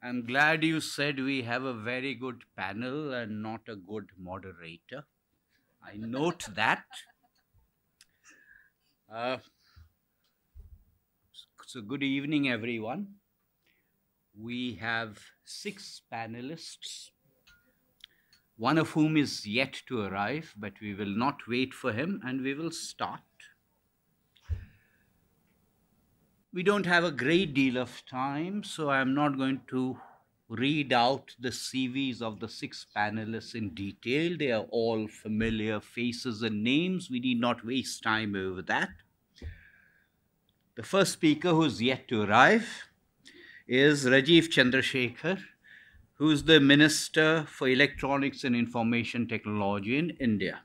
I'm glad you said we have a very good panel and not a good moderator. I note that. Uh, so, good evening, everyone. We have 6 panelists, one of whom is yet to arrive, but we will not wait for him and we will start. We don't have a great deal of time, so I'm not going to read out the CVs of the 6 panelists in detail. They are all familiar faces and names. We need not waste time over that. The first speaker who's yet to arrive is Rajeev Chandrasekhar, who's the Minister for Electronics and Information Technology in India.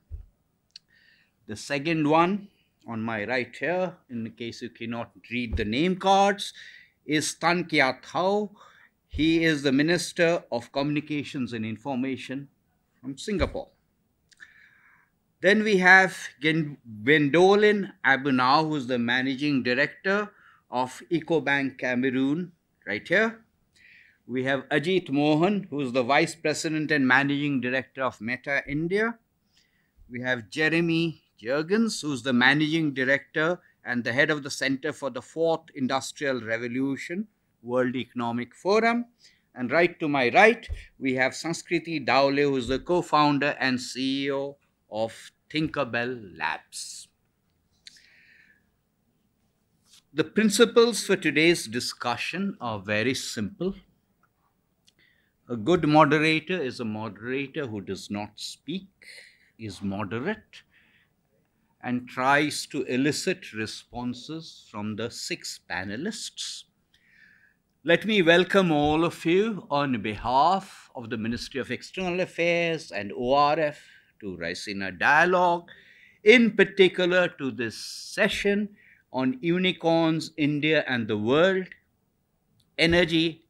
The second one on my right here, in case you cannot read the name cards, is Kiat. He is the Minister of Communications and Information from Singapore. Then we have Gwendoline Abunaw, who is the Managing Director of Ecobank Cameroon, right here. We have Ajit Mohan, who is the Vice President and Managing Director of Meta India. We have Jeremy Jurgens, who's the Managing Director and the head of the Center for the Fourth Industrial Revolution, World Economic Forum. And right to my right, we have Sanskriti Dowle, who's the co-founder and CEO of Tinkerbell Labs. The principles for today's discussion are very simple. A good moderator is a moderator who does not speak, is moderate, and tries to elicit responses from the 6 panelists. Let me welcome all of you on behalf of the Ministry of External Affairs and ORF to Raisina Dialogue, in particular to this session on unicorns, India and the world, energy,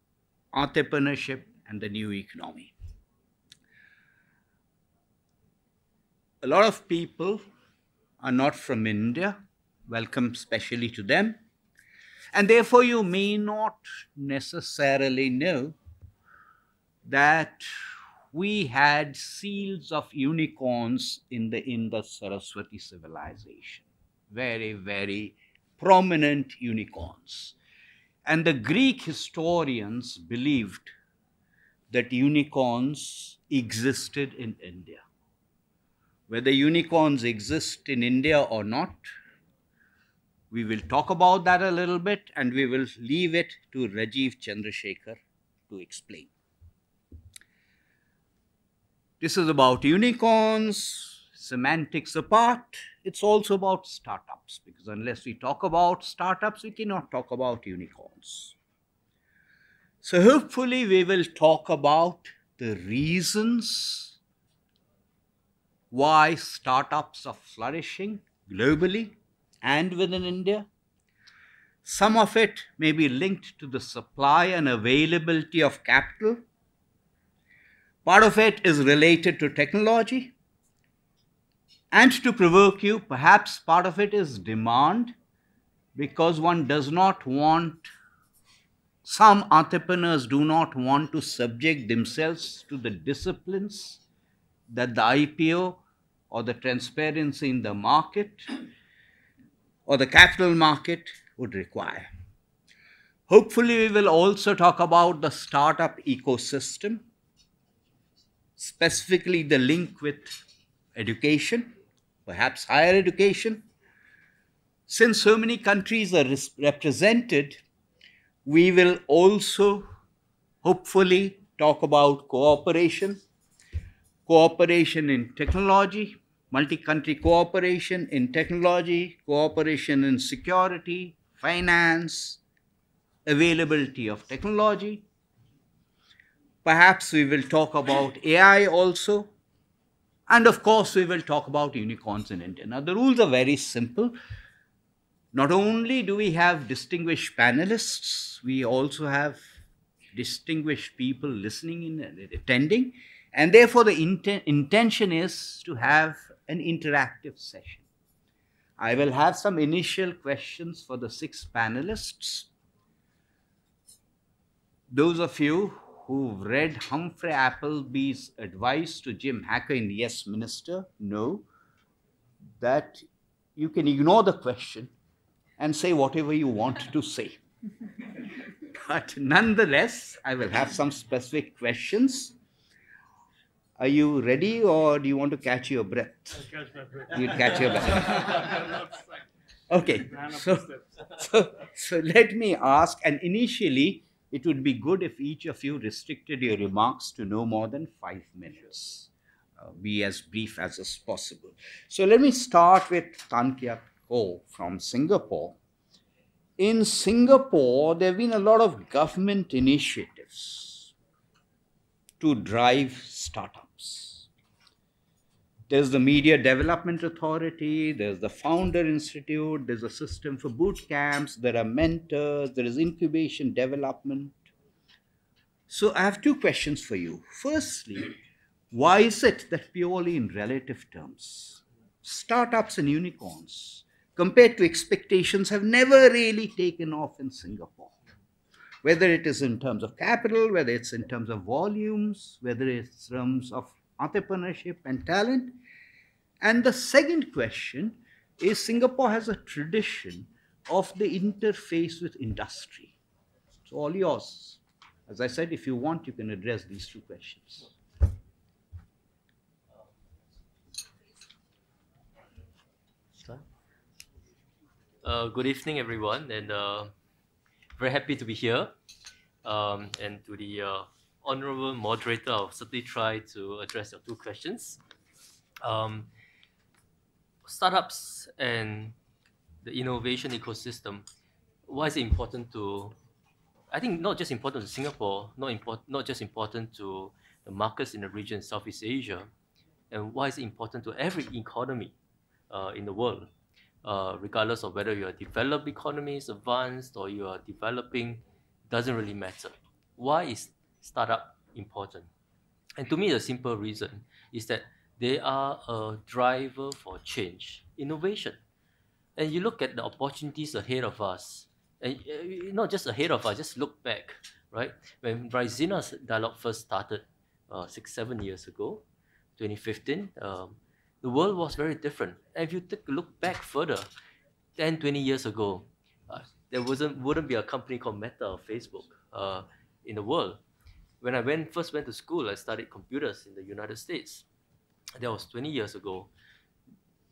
entrepreneurship, and the new economy. A lot of people are not from India. Welcome especially to them. And therefore, you may not necessarily know that we had seals of unicorns in the Indus-Saraswati civilization. Very, very prominent unicorns. And the Greek historians believed that unicorns existed in India. Whether unicorns exist in India or not, we will talk about that a little bit, and we will leave it to Rajeev Chandrasekhar to explain. This is about unicorns, semantics apart. It's also about startups, because unless we talk about startups, we cannot talk about unicorns. So hopefully we will talk about the reasons why startups are flourishing globally and within India. Some of it may be linked to the supply and availability of capital. Part of it is related to technology. And to provoke you, perhaps part of it is demand, because one does not want, some entrepreneurs do not want to subject themselves to the disciplines that the IPO or the transparency in the market or the capital market would require. Hopefully, we will also talk about the startup ecosystem, specifically the link with education, perhaps higher education. Since so many countries are represented, we will also hopefully talk about cooperation in technology, multi-country cooperation in technology, cooperation in security, finance, availability of technology. Perhaps we will talk about AI also. And of course, we will talk about unicorns in India. Now, the rules are very simple. Not only do we have distinguished panelists, we also have distinguished people listening in and attending. And therefore, the intention is to have an interactive session. I will have some initial questions for the 6 panelists. Those of you who've read Humphrey Appleby's advice to Jim Hacker in Yes Minister know that you can ignore the question and say whatever you want to say. But nonetheless, I will have some specific questions. Are you ready, or do you want to catch your breath? I'll catch my breath. You'll catch your breath. Okay, so let me ask, and initially, it would be good if each of you restricted your remarks to no more than 5 minutes. Be as brief as possible. So let me start with Tan Kiat Ko from Singapore. In Singapore, there have been a lot of government initiatives to drive startups. There's the Media Development Authority, there's the Founder Institute, there's a system for boot camps, there are mentors, there is incubation development. So I have 2 questions for you. Firstly, why is it that purely in relative terms, startups and unicorns, compared to expectations, have never really taken off in Singapore? Whether it is in terms of capital, whether it's in terms of volumes, whether it's in terms of entrepreneurship and talent. And the second question is, Singapore has a tradition of the interface with industry. So all yours. As I said, if you want, you can address these 2 questions. Good evening, everyone, and very happy to be here. And to the honorable moderator, I'll certainly try to address your 2 questions. Startups and the innovation ecosystem, why is it important to, I think not just important to Singapore, not just important to the markets in the region, Southeast Asia, and why is it important to every economy in the world? Regardless of whether you are developed economies, advanced, or you are developing, doesn't really matter. Why is startup important? And to me, the simple reason is that they are a driver for change, innovation. And you look at the opportunities ahead of us, and not just ahead of us, just look back, right? When Raisina Dialogue first started 6-7 years ago, 2015, the world was very different. And if you take a look back further, 10-20 years ago, there wouldn't be a company called Meta or Facebook in the world. When I first went to school, I studied computers in the United States. That was 20 years ago.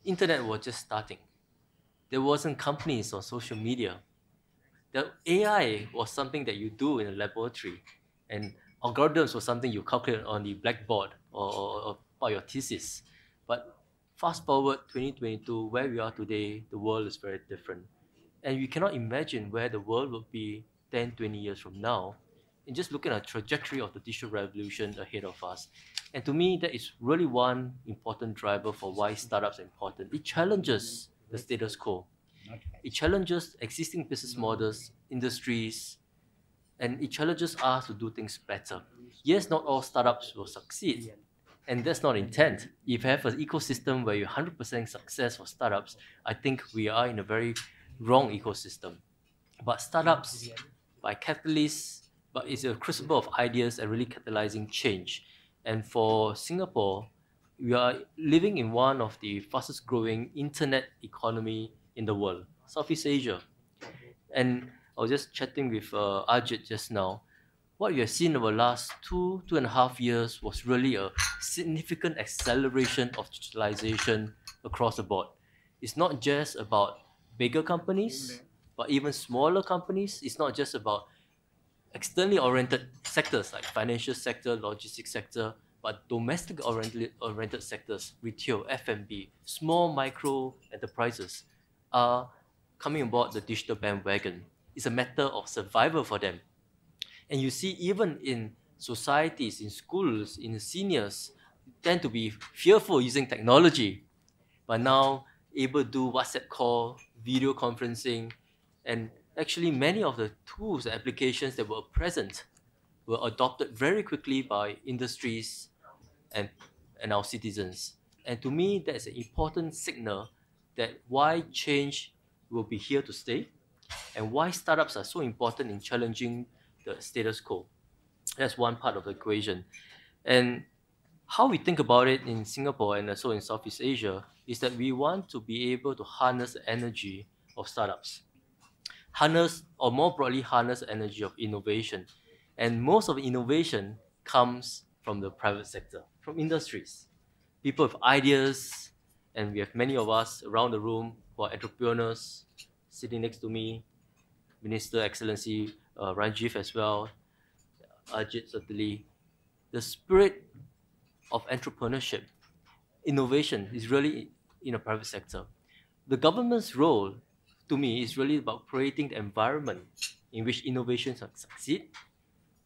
Internet was just starting. There wasn't companies or social media. The AI was something that you do in a laboratory, and algorithms was something you calculate on the blackboard or your thesis. But fast forward 2022, where we are today, the world is very different. And you cannot imagine where the world will be 10-20 years from now, and just looking at the trajectory of the digital revolution ahead of us. And to me, that is really one important driver for why startups are important. It challenges the status quo. It challenges existing business models, industries, and it challenges us to do things better. Yes, not all startups will succeed, and that's not intent. If you have an ecosystem where you're 100% success for startups, I think we are in a very wrong ecosystem. But startups, by catalysts, but it's a crucible of ideas and really catalyzing change. And for Singapore, we are living in one of the fastest growing internet economy in the world, Southeast Asia. And I was just chatting with Ajit just now. What you have seen over the last 2.5 years was really a significant acceleration of digitalization across the board. It's not just about bigger companies, but even smaller companies. It's not just about externally oriented sectors like financial sector, logistics sector, but domestic oriented sectors, retail, F&B, small micro enterprises are coming aboard the digital bandwagon. It's a matter of survival for them. And you see, even in societies, in schools, in seniors, tend to be fearful using technology, but now able to do WhatsApp call, video conferencing, and actually many of the tools and applications that were present were adopted very quickly by industries and our citizens. And to me, that's an important signal that why change will be here to stay and why startups are so important in challenging the status quo. That's one part of the equation. And how we think about it in Singapore and also in Southeast Asia is that we want to be able to harness the energy of startups, harness, or more broadly, harness the energy of innovation. And most of the innovation comes from the private sector, from industries. People with ideas, and we have many of us around the room who are entrepreneurs sitting next to me, Minister Excellency Rajeev as well, Ajit certainly. The spirit of entrepreneurship, innovation is really in the private sector. The government's role, to me, is really about creating the environment in which innovations succeed,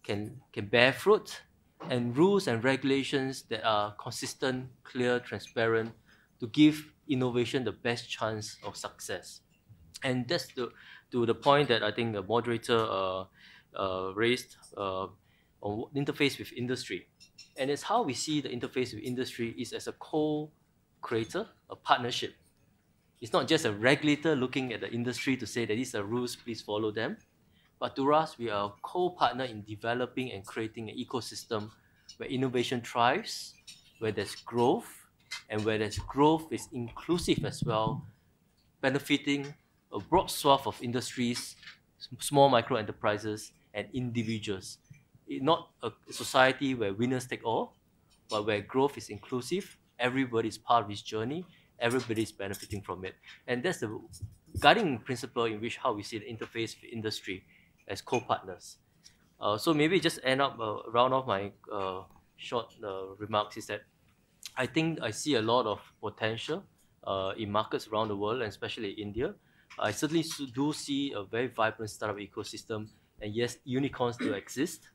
can bear fruit, and rules and regulations that are consistent, clear, transparent, to give innovation the best chance of success. And that's to the point that I think the moderator raised on interface with industry. And it's how we see the interface with industry is as a co-creator, a partnership. It's not just a regulator looking at the industry to say that these are rules, please follow them. But to us, we are a co-partner in developing and creating an ecosystem where innovation thrives, where there's growth, and where there's growth is inclusive as well, benefiting a broad swath of industries, small micro enterprises, and individuals. Not a society where winners take all, but where growth is inclusive, everybody is part of this journey, everybody is benefiting from it. And that's the guiding principle in which how we see the interface with industry as co-partners. So maybe just end up round off my short remarks is that I think I see a lot of potential in markets around the world, and especially India. I certainly do see a very vibrant startup ecosystem, and yes, unicorns do exist.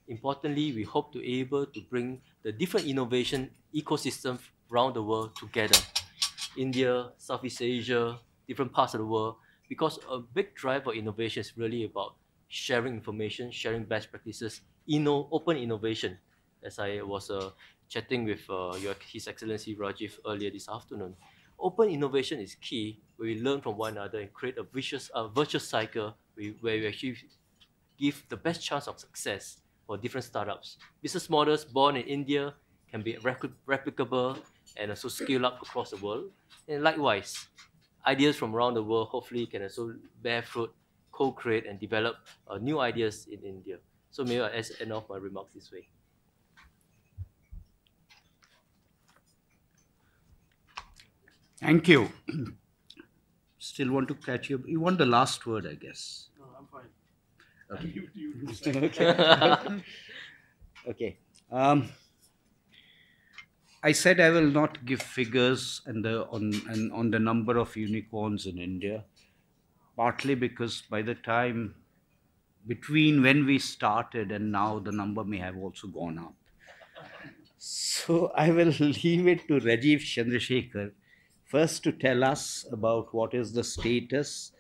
Importantly, we hope to be able to bring the different innovation ecosystems around the world together. India, Southeast Asia, different parts of the world, because a big driver of innovation is really about sharing information, sharing best practices, open innovation. As I was chatting with His Excellency Rajiv earlier this afternoon, open innovation is key, where we learn from one another and create a virtuous cycle where we actually give the best chance of success for different startups. Business models born in India can be replicable and also scale up across the world. And likewise, ideas from around the world hopefully can also bear fruit, co-create and develop new ideas in India. So maybe I'll end off my remarks this way. Thank you. Still want to catch you. You want the last word, I guess. No, I'm fine. Okay. Okay. I said I will not give figures on the number of unicorns in India, partly because by the time between when we started and now, the number may have also gone up. So I will leave it to Rajeev Chandrasekhar first to tell us about what is the status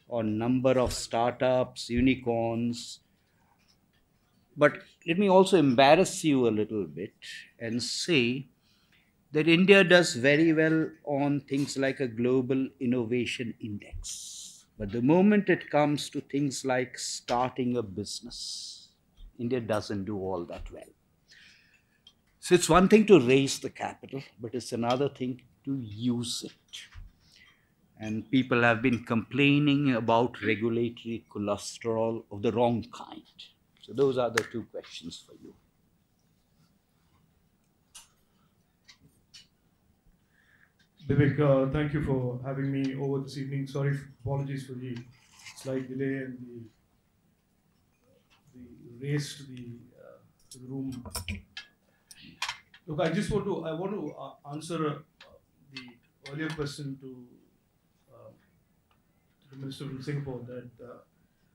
on number of startups, unicorns. But let me also embarrass you a little bit and say that India does very well on things like a global innovation index. But the moment it comes to things like starting a business, India doesn't do all that well. So it's one thing to raise the capital, but it's another thing to use it. And people have been complaining about regulatory cholesterol of the wrong kind. So those are the two questions for you. Vivek, thank you for having me over this evening. Sorry, apologies for the slight delay and the race to the room. Look, I want to answer the earlier question to the Minister from Singapore that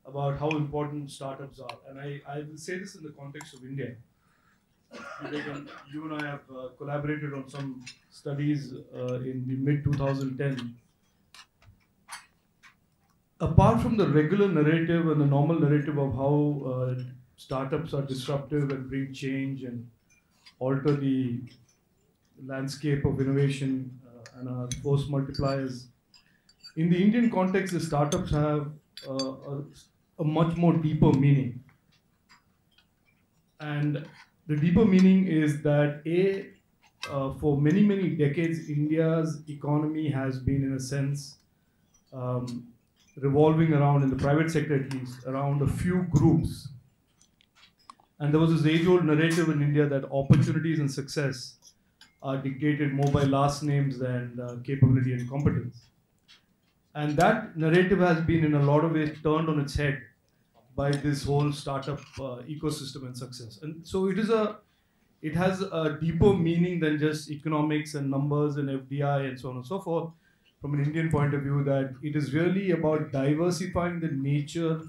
about how important startups are, and I will say this in the context of India. You and I have collaborated on some studies in the mid-2010. Apart from the regular narrative and the normal narrative of how startups are disruptive and bring change and alter the landscape of innovation and are force multipliers, in the Indian context, the startups have a much more deeper meaning. And the deeper meaning is that for many, many decades, India's economy has been, in a sense, um, revolving around, in the private sector at least, around a few groups. And there was this age-old narrative in India that opportunities and success are dictated more by last names than capability and competence. And that narrative has been, in a lot of ways, turned on its head by this whole startup ecosystem and success. And so it has a deeper meaning than just economics and numbers and FDI and so on and so forth. From an Indian point of view, that it is really about diversifying the nature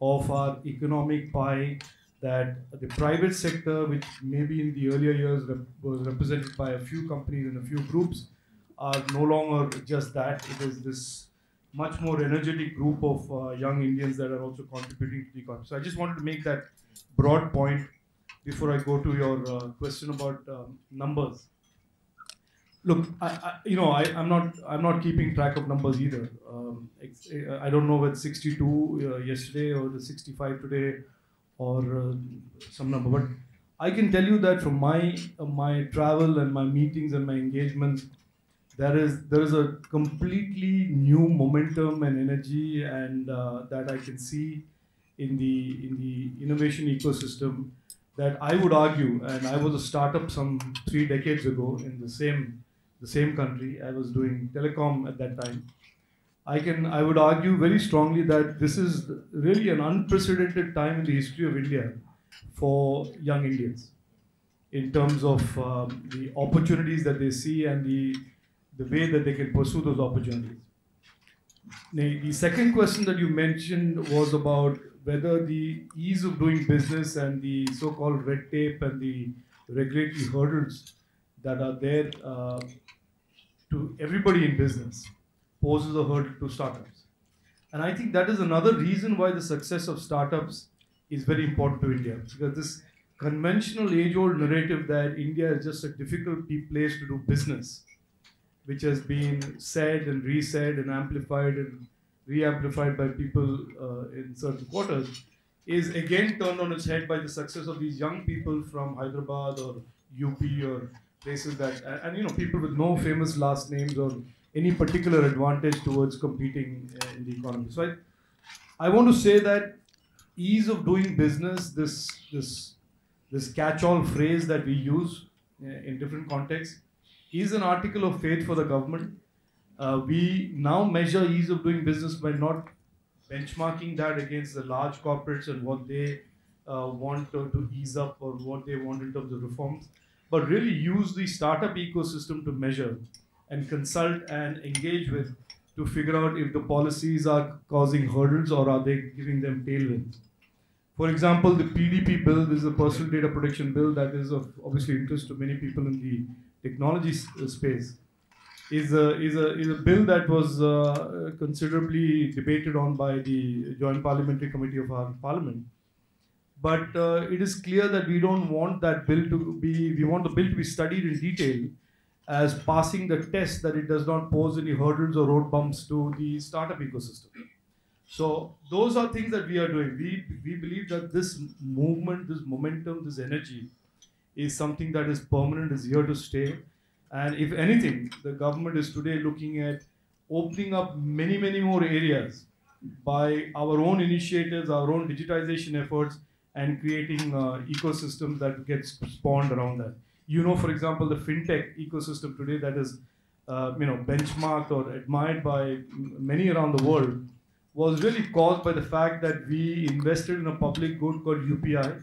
of our economic pie. That the private sector, which maybe in the earlier years was represented by a few companies and a few groups, are no longer just that. It is this much more energetic group of young Indians that are also contributing to the economy. So I just wanted to make that broad point before I go to your question about numbers. Look, I'm not keeping track of numbers either. I don't know whether 62 yesterday or the 65 today or some number, but I can tell you that from my travel and my meetings and my engagements, there is a completely new momentum and energy, and that I can see in the innovation ecosystem. That I would argue, and I was a startup some 3 decades ago in the same country. I was doing telecom at that time. I would argue very strongly that this is really an unprecedented time in the history of India for young Indians in terms of the opportunities that they see and the way that they can pursue those opportunities. The second question that you mentioned was about whether the ease of doing business and the so-called red tape and the regulatory hurdles that are there to everybody in business poses a hurdle to startups. And I think that is another reason why the success of startups is very important to India, because this conventional age-old narrative that India is just a difficult place to do business, which has been said and re-said and amplified and re-amplified by people in certain quarters, is again turned on its head by the success of these young people from Hyderabad or UP or places that, and people with no famous last names or any particular advantage towards competing in the economy. So I want to say that ease of doing business, this catch-all phrase that we use in different contexts, is an article of faith for the government. We now measure ease of doing business by not benchmarking that against the large corporates and what they want to ease up or what they want in terms of reforms, but really use the startup ecosystem to measure and consult and engage with to figure out if the policies are causing hurdles or are they giving them tailwinds. For example, the PDP bill, this is a personal data protection bill that is of obviously interest to many people in the technology space, is a bill that was considerably debated on by the Joint Parliamentary Committee of our Parliament. But it is clear that we don't want that bill to be, we want the bill to be studied in detail as passing the test that it does not pose any hurdles or road bumps to the startup ecosystem. So those are things that we are doing. We believe that this movement, this momentum, this energy is something that is permanent, is here to stay. And if anything, the government is today looking at opening up many, many more areas by our own initiatives, our own digitization efforts, and creating ecosystems that get spawned around that. For example, the fintech ecosystem today that is, benchmarked or admired by many around the world was really caused by the fact that we invested in a public good called UPI,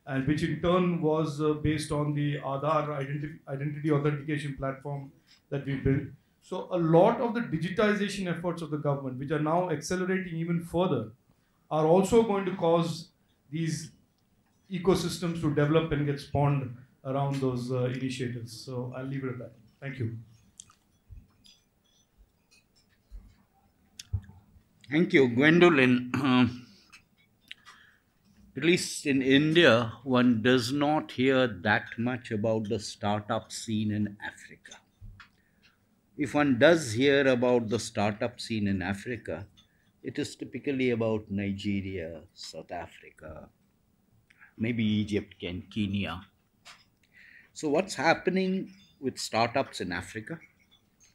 and which in turn was based on the Aadhaar identity authentication platform that we built. So a lot of the digitization efforts of the government, which are now accelerating even further, are also going to cause these ecosystems to develop and get spawned around those initiatives. So I'll leave it at that. Thank you. Thank you, Gwendoline. At least in India, one does not hear that much about the startup scene in Africa. If one does hear about the startup scene in Africa, it is typically about Nigeria, South Africa, maybe Egypt, Kenya. So, what's happening with startups in Africa?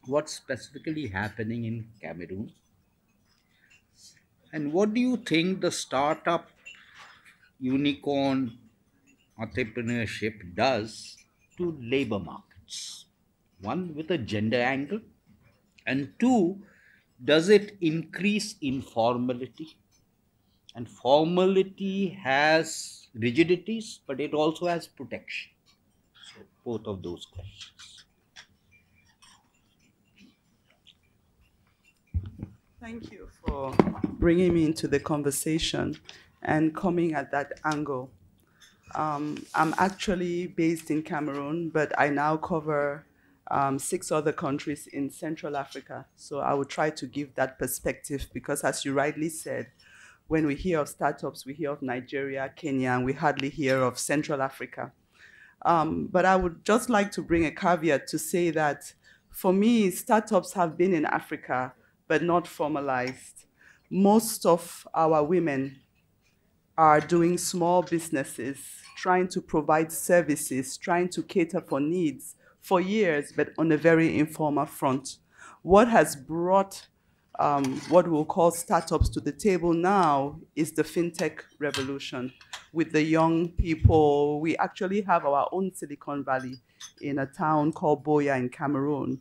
What's specifically happening in Cameroon? And what do you think the startup unicorn entrepreneurship does to labor markets? One, with a gender angle, and two, does it increase informality? And formality has rigidities, but it also has protection. So, both of those questions. Thank you for bringing me into the conversation and coming at that angle. I'm actually based in Cameroon, but I now cover 6 other countries in Central Africa. So I will try to give that perspective because, as you rightly said, when we hear of startups, we hear of Nigeria, Kenya, and we hardly hear of Central Africa. But I would just like to bring a caveat to say that for me, startups have been in Africa, but not formalized. Most of our women are doing small businesses, trying to provide services, trying to cater for needs for years, but on a very informal front. What has brought what we'll call startups to the table now is the fintech revolution. With the young people, we actually have our own Silicon Valley in a town called Boya in Cameroon,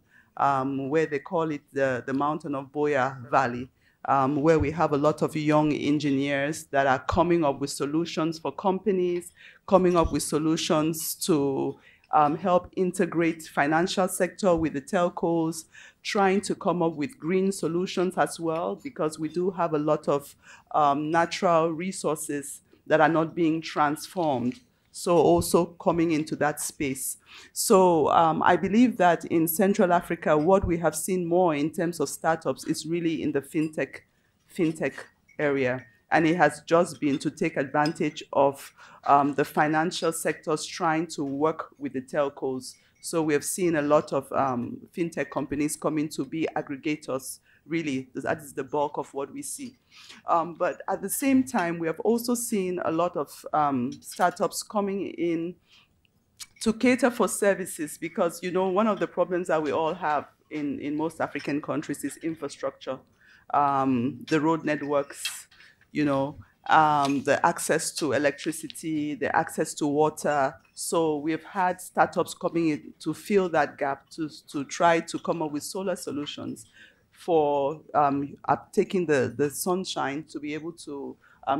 where they call it the Mountain of Boya Valley, where we have a lot of young engineers that are coming up with solutions for companies, coming up with solutions to help integrate financial sector with the telcos, trying to come up with green solutions as well, because we do have a lot of natural resources that are not being transformed. So also coming into that space. So I believe that in Central Africa, what we have seen more in terms of startups is really in the fintech area. And it has just been to take advantage of the financial sectors trying to work with the telcos. So we have seen a lot of fintech companies coming to be aggregators. Really, that is the bulk of what we see. But at the same time, we have also seen a lot of startups coming in to cater for services because, you know, one of the problems that we all have in most African countries is infrastructure, the road networks, you know, the access to electricity, the access to water. So we've had startups coming in to fill that gap, to try to come up with solar solutions for taking the sunshine to be able to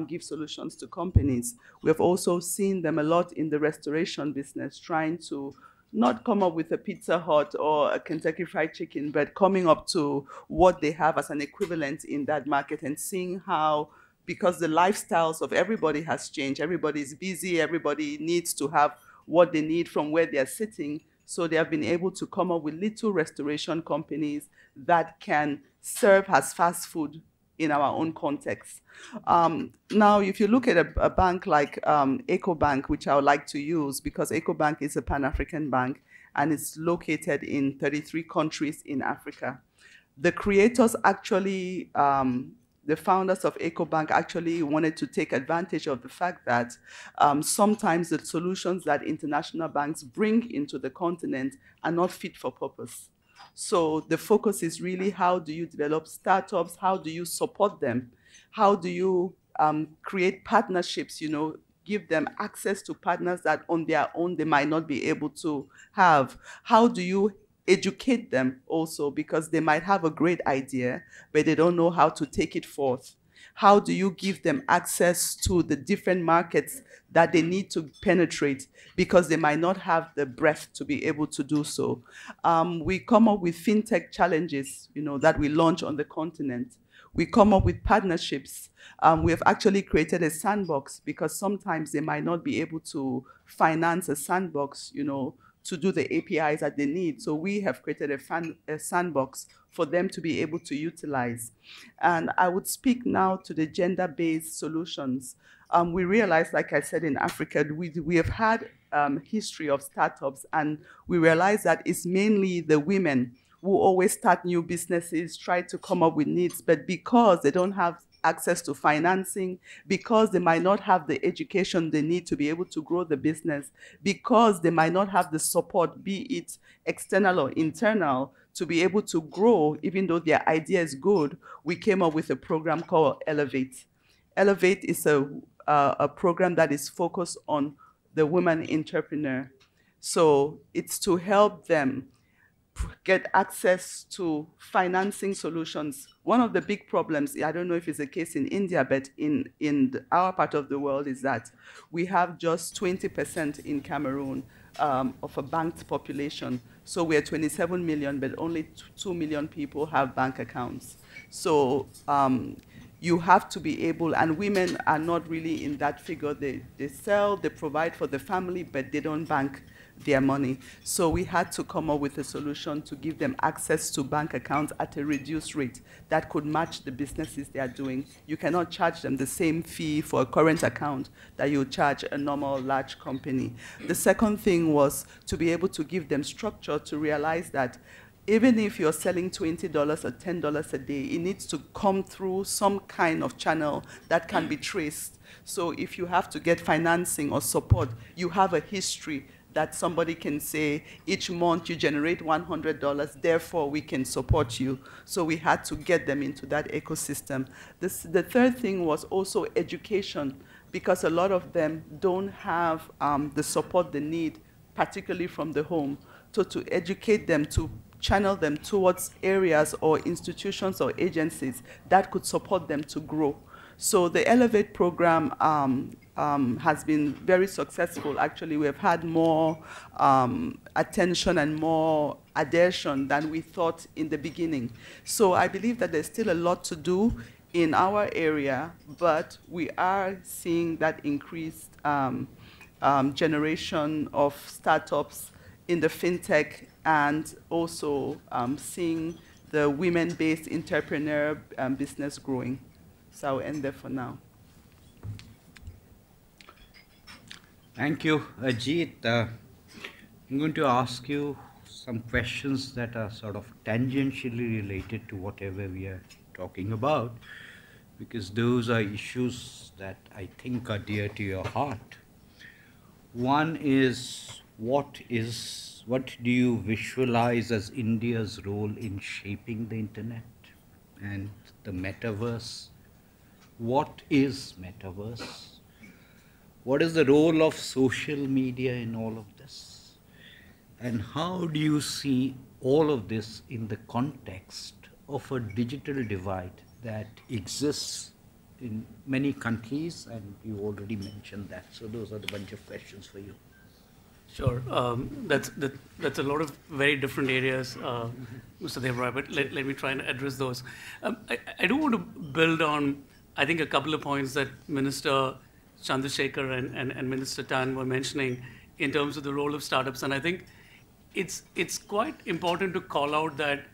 give solutions to companies. We have also seen them a lot in the restoration business, trying to not come up with a Pizza Hut or a Kentucky Fried Chicken, but coming up to what they have as an equivalent in that market and seeing how, because the lifestyles of everybody has changed, everybody's busy, everybody needs to have what they need from where they're sitting. So they have been able to come up with little restoration companies that can serve as fast food in our own context. Now, if you look at a bank like Ecobank, which I would like to use because Ecobank is a Pan-African bank and it's located in 33 countries in Africa. The creators actually, the founders of Ecobank actually wanted to take advantage of the fact that sometimes the solutions that international banks bring into the continent are not fit for purpose. So the focus is really how do you develop startups, how do you support them, how do you create partnerships, you know, give them access to partners that on their own they might not be able to have. How do you educate them also because they might have a great idea, but they don't know how to take it forth? How do you give them access to the different markets that they need to penetrate because they might not have the breadth to be able to do so? We come up with fintech challenges, you know, that we launch on the continent. We come up with partnerships. We have actually created a sandbox because sometimes they might not be able to finance a sandbox, you know, to do the APIs that they need. So we have created a sandbox for them to be able to utilize. And I would speak now to the gender-based solutions. We realize, like I said, in Africa, we have had history of startups, and we realize that it's mainly the women who always start new businesses, try to come up with needs, but because they don't have access to financing, because they might not have the education they need to be able to grow the business, because they might not have the support, be it external or internal, to be able to grow, even though their idea is good, we came up with a program called Elevate. Elevate is a program that is focused on the woman entrepreneur. So it's to help them get access to financing solutions. One of the big problems, I don't know if it's the case in India, but in our part of the world, is that we have just 20% in Cameroon of a banked population. So we're 27 million, but only 2 million people have bank accounts. So you have to be able, and women are not really in that figure. They sell, they provide for the family, but they don't bank their money. So we had to come up with a solution to give them access to bank accounts at a reduced rate that could match the businesses they are doing. You cannot charge them the same fee for a current account that you charge a normal large company. The second thing was to be able to give them structure to realize that even if you're selling $20 or $10 a day, it needs to come through some kind of channel that can be traced. So if you have to get financing or support, you have a history that somebody can say, each month you generate $100, therefore we can support you. So we had to get them into that ecosystem. The third thing was also education, because a lot of them don't have the support they need, particularly from the home. So to educate them, to channel them towards areas or institutions or agencies that could support them to grow. So the Elevate program has been very successful. Actually, we have had more attention and more adhesion than we thought in the beginning. So I believe that there's still a lot to do in our area, but we are seeing that increased generation of startups in the fintech, and also seeing the women-based entrepreneur business growing. So I'll end there for now. Thank you, Ajit. I'm going to ask you some questions that are sort of tangentially related to whatever we are talking about, because those are issues that I think are dear to your heart. One is, what do you visualize as India's role in shaping the internet and the metaverse? What is metaverse? What is the role of social media in all of this? And how do you see all of this in the context of a digital divide that exists in many countries, and you already mentioned that. So those are the bunch of questions for you. Sure. That's a lot of very different areas, Mr. Devroy, but let me try and address those. I do want to build on, I think, a couple of points that Minister Chandrasekhar and Minister Tan were mentioning in terms of the role of startups. And I think it's quite important to call out that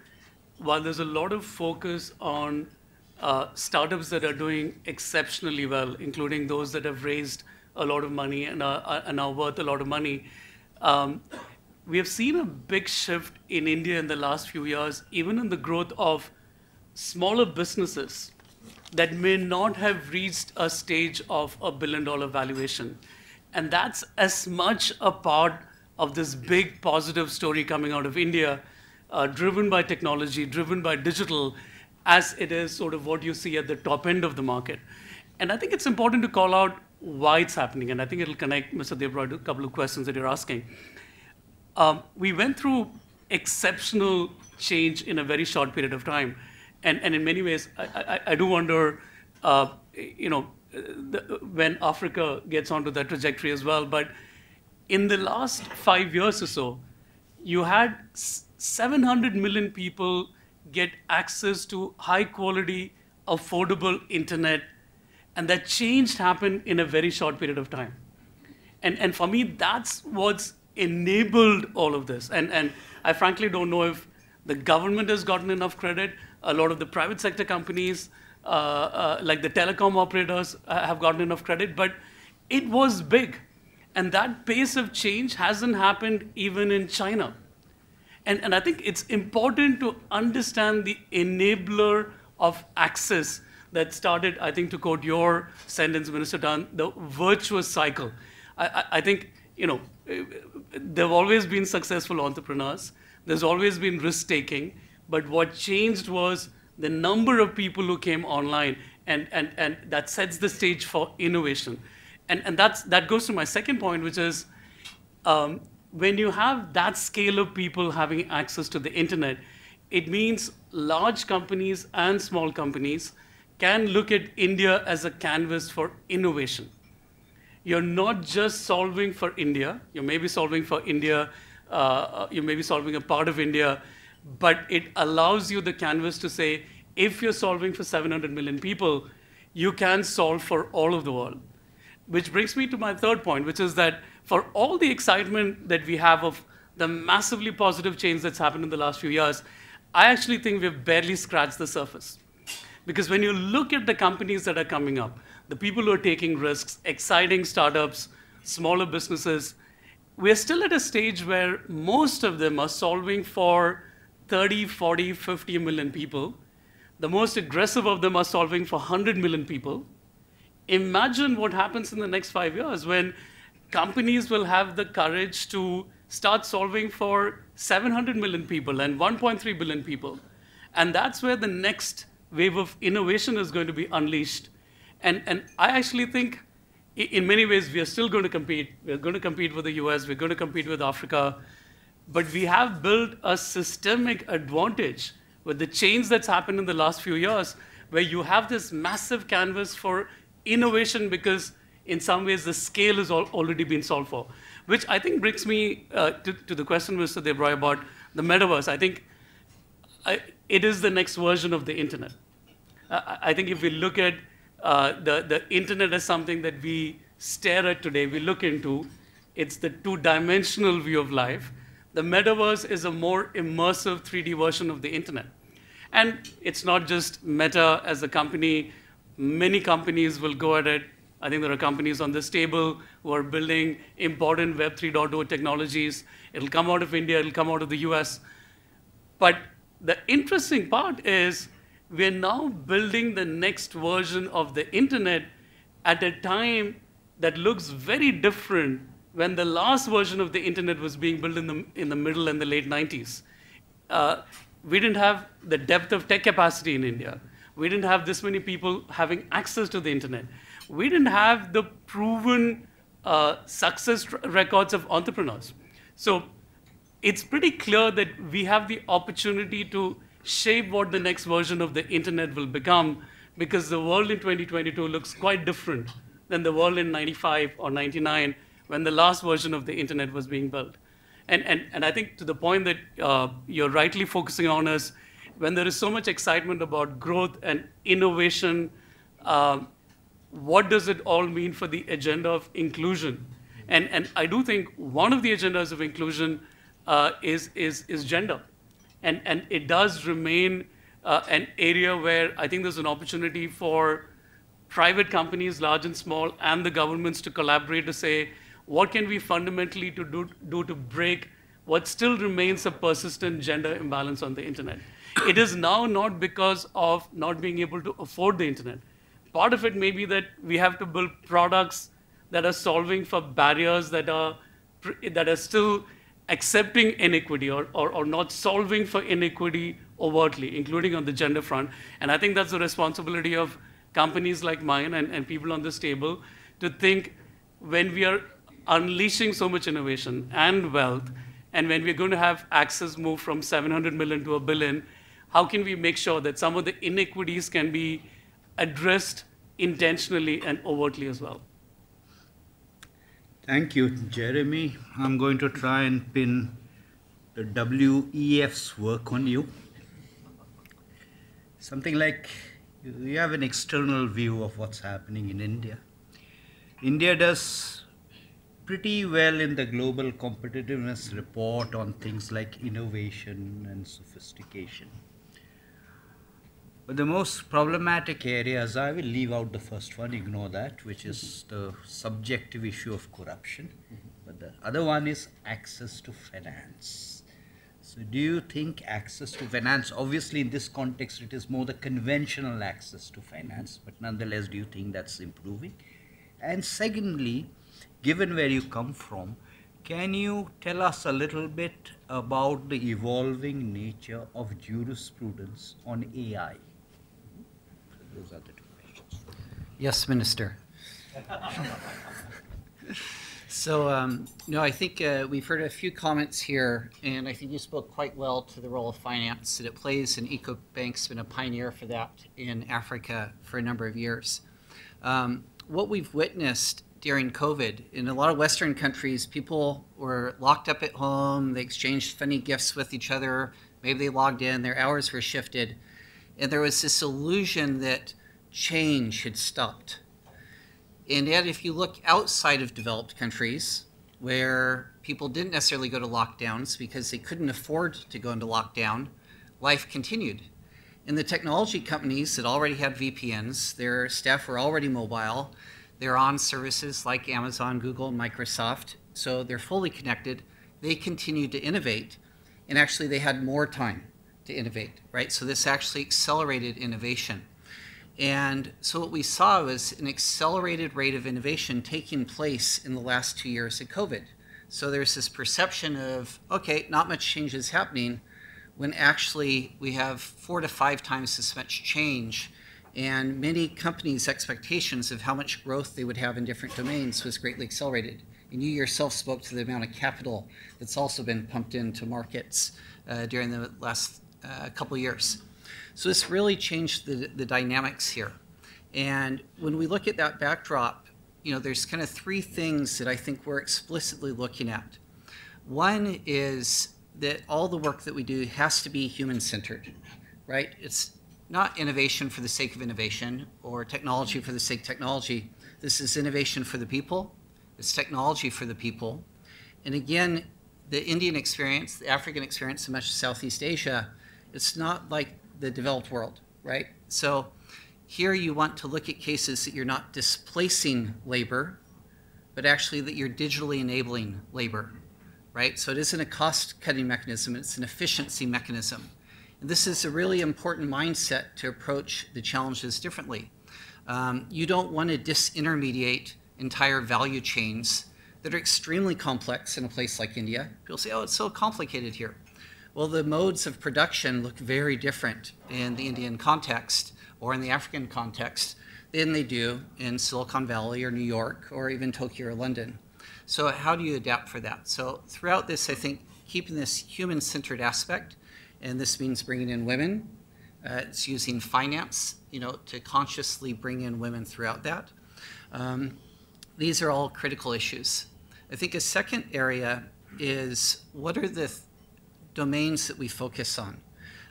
while there's a lot of focus on startups that are doing exceptionally well, including those that have raised a lot of money and are worth a lot of money, we have seen a big shift in India in the last few years, even in the growth of smaller businesses that may not have reached a stage of $1 billion valuation. And that's as much a part of this big positive story coming out of India, driven by technology, driven by digital, as it is sort of what you see at the top end of the market. And I think it's important to call out why it's happening, and I think it'll connect, Mr. Devroy, to a couple of questions that you're asking. We went through exceptional change in a very short period of time. And in many ways, I do wonder, when Africa gets onto that trajectory as well. But in the last 5 years or so, you had 700 million people get access to high quality, affordable internet. And that change happened in a very short period of time. And for me, that's what's enabled all of this. And I frankly don't know if the government has gotten enough credit. A lot of the private sector companies, like the telecom operators, have gotten enough credit. But it was big. And that pace of change hasn't happened even in China. And I think it's important to understand the enabler of access that started, I think, to quote your sentence, Minister Tan, the virtuous cycle. I think, there have always been successful entrepreneurs. There's always been risk-taking. But what changed was the number of people who came online, and that sets the stage for innovation. And that goes to my second point, which is when you have that scale of people having access to the internet, it means large companies and small companies can look at India as a canvas for innovation. You're not just solving for India. You may be solving for India. You may be solving a part of India. But it allows you the canvas to say, if you're solving for 700 million people, you can solve for all of the world. Which brings me to my third point, which is that for all the excitement that we have of the massively positive change that's happened in the last few years, I actually think we've barely scratched the surface. Because when you look at the companies that are coming up, the people who are taking risks, exciting startups, smaller businesses, we're still at a stage where most of them are solving for 30, 40, 50 million people. The most aggressive of them are solving for 100 million people. Imagine what happens in the next 5 years when companies will have the courage to start solving for 700 million people and 1.3 billion people. And that's where the next wave of innovation is going to be unleashed. And I actually think in many ways we are still going to compete. We're going to compete with the US, we're going to compete with Africa, but we have built a systemic advantage with the change that's happened in the last few years, where you have this massive canvas for innovation because in some ways the scale has already been solved for. Which I think brings me to the question, Mr. Debroy, about the metaverse. I think it is the next version of the internet. I think if we look at the internet as something that we stare at today, we look into, it's the two-dimensional view of life. The metaverse is a more immersive 3D version of the internet. And it's not just Meta as a company. Many companies will go at it. I think there are companies on this table who are building important Web 3.0 technologies. It'll come out of India, it'll come out of the US. But the interesting part is we're now building the next version of the internet at a time that looks very different when the last version of the internet was being built in the middle and the late 90s. We didn't have the depth of tech capacity in India. We didn't have this many people having access to the internet. We didn't have the proven success records of entrepreneurs. So it's pretty clear that we have the opportunity to shape what the next version of the internet will become, because the world in 2022 looks quite different than the world in 95 or 99 when the last version of the internet was being built. And I think to the point that you're rightly focusing on is, when there is so much excitement about growth and innovation, what does it all mean for the agenda of inclusion? And I do think one of the agendas of inclusion is gender. And it does remain an area where I think there's an opportunity for private companies, large and small, and the governments to collaborate to say, what can we fundamentally do to break what still remains a persistent gender imbalance on the internet? It is now not because of not being able to afford the internet. Part of it may be that we have to build products that are solving for barriers that are still accepting inequity or not solving for inequity overtly, including on the gender front. And I think that's the responsibility of companies like mine and people on this table to think, when we are unleashing so much innovation and wealth, and when we're going to have access move from 700 million to 1 billion, how can we make sure that some of the inequities can be addressed intentionally and overtly as well? Thank you, Jeremy. I'm going to try and pin the WEF's work on you. Something like, you have an external view of what's happening in India. India does pretty well in the global competitiveness report on things like innovation and sophistication. But the most problematic areas, I will leave out the first one, ignore that, which is the subjective issue of corruption. But the other one is access to finance. So do you think access to finance, obviously in this context it is more the conventional access to finance, but nonetheless do you think that's improving? And secondly, given where you come from, can you tell us a little bit about the evolving nature of jurisprudence on AI? Those are the two questions. Yes, Minister. So, I think we've heard a few comments here, and I think you spoke quite well to the role of finance that it plays, and Ecobank's been a pioneer for that in Africa for a number of years. What we've witnessed during COVID, in a lot of Western countries, people were locked up at home, they exchanged funny gifts with each other, maybe they logged in, their hours were shifted, and there was this illusion that change had stopped. And yet, if you look outside of developed countries, where people didn't necessarily go to lockdowns because they couldn't afford to go into lockdown, life continued. And the technology companies that already had VPNs, their staff were already mobile, they're on services like Amazon, Google, and Microsoft, so they're fully connected. They continued to innovate, and actually they had more time to innovate, right? So this actually accelerated innovation. And so what we saw was an accelerated rate of innovation taking place in the last 2 years of COVID. So there's this perception of, okay, not much change is happening, when actually we have 4 to 5 times as much change, and many companies' expectations of how much growth they would have in different domains was greatly accelerated. And you yourself spoke to the amount of capital that's also been pumped into markets during the last couple of years. So this really changed the dynamics here. And when we look at that backdrop, there's kind of 3 things that I think we're explicitly looking at. One is that all the work that we do has to be human-centered, right? It's not innovation for the sake of innovation or technology for the sake of technology. This is innovation for the people. It's technology for the people. And again, the Indian experience, the African experience, and much of Southeast Asia, it's not like the developed world, right? So here you want to look at cases that you're not displacing labor, but actually that you're digitally enabling labor, right? So it isn't a cost-cutting mechanism, it's an efficiency mechanism. And this is a really important mindset to approach the challenges differently. You don't want to disintermediate entire value chains that are extremely complex in a place like India. People say, oh, it's so complicated here. Well, the modes of production look very different in the Indian context or in the African context than they do in Silicon Valley or New York or even Tokyo or London. So how do you adapt for that? So throughout this, I think keeping this human-centered aspect, and this means bringing in women. It's using finance, to consciously bring in women throughout that. These are all critical issues. I think a second area is what are the domains that we focus on?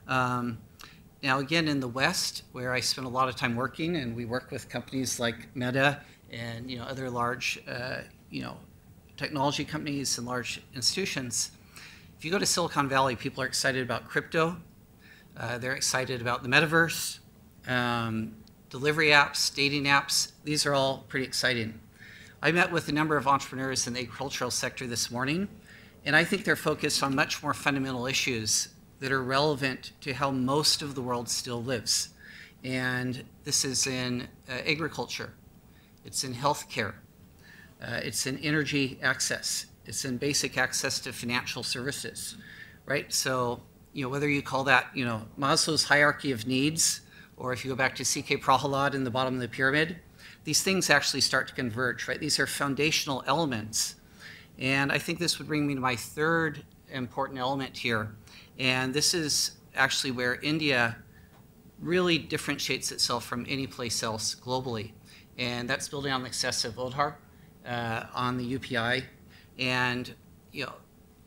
Now, again, in the West, where I spend a lot of time working, and we work with companies like Meta and other large technology companies and large institutions. If you go to Silicon Valley, people are excited about crypto. They're excited about the metaverse, delivery apps, dating apps. These are all pretty exciting. I met with a number of entrepreneurs in the agricultural sector this morning, and I think they're focused on much more fundamental issues that are relevant to how most of the world still lives. And this is in agriculture. It's in healthcare. It's in energy access. It's in basic access to financial services, right? So, whether you call that, Maslow's hierarchy of needs, or if you go back to C.K. Prahalad in the bottom of the pyramid, these things actually start to converge, right? These are foundational elements. And I think this would bring me to my third important element here. And this is actually where India really differentiates itself from any place else globally. And that's building on the success of Odhar on the UPI. And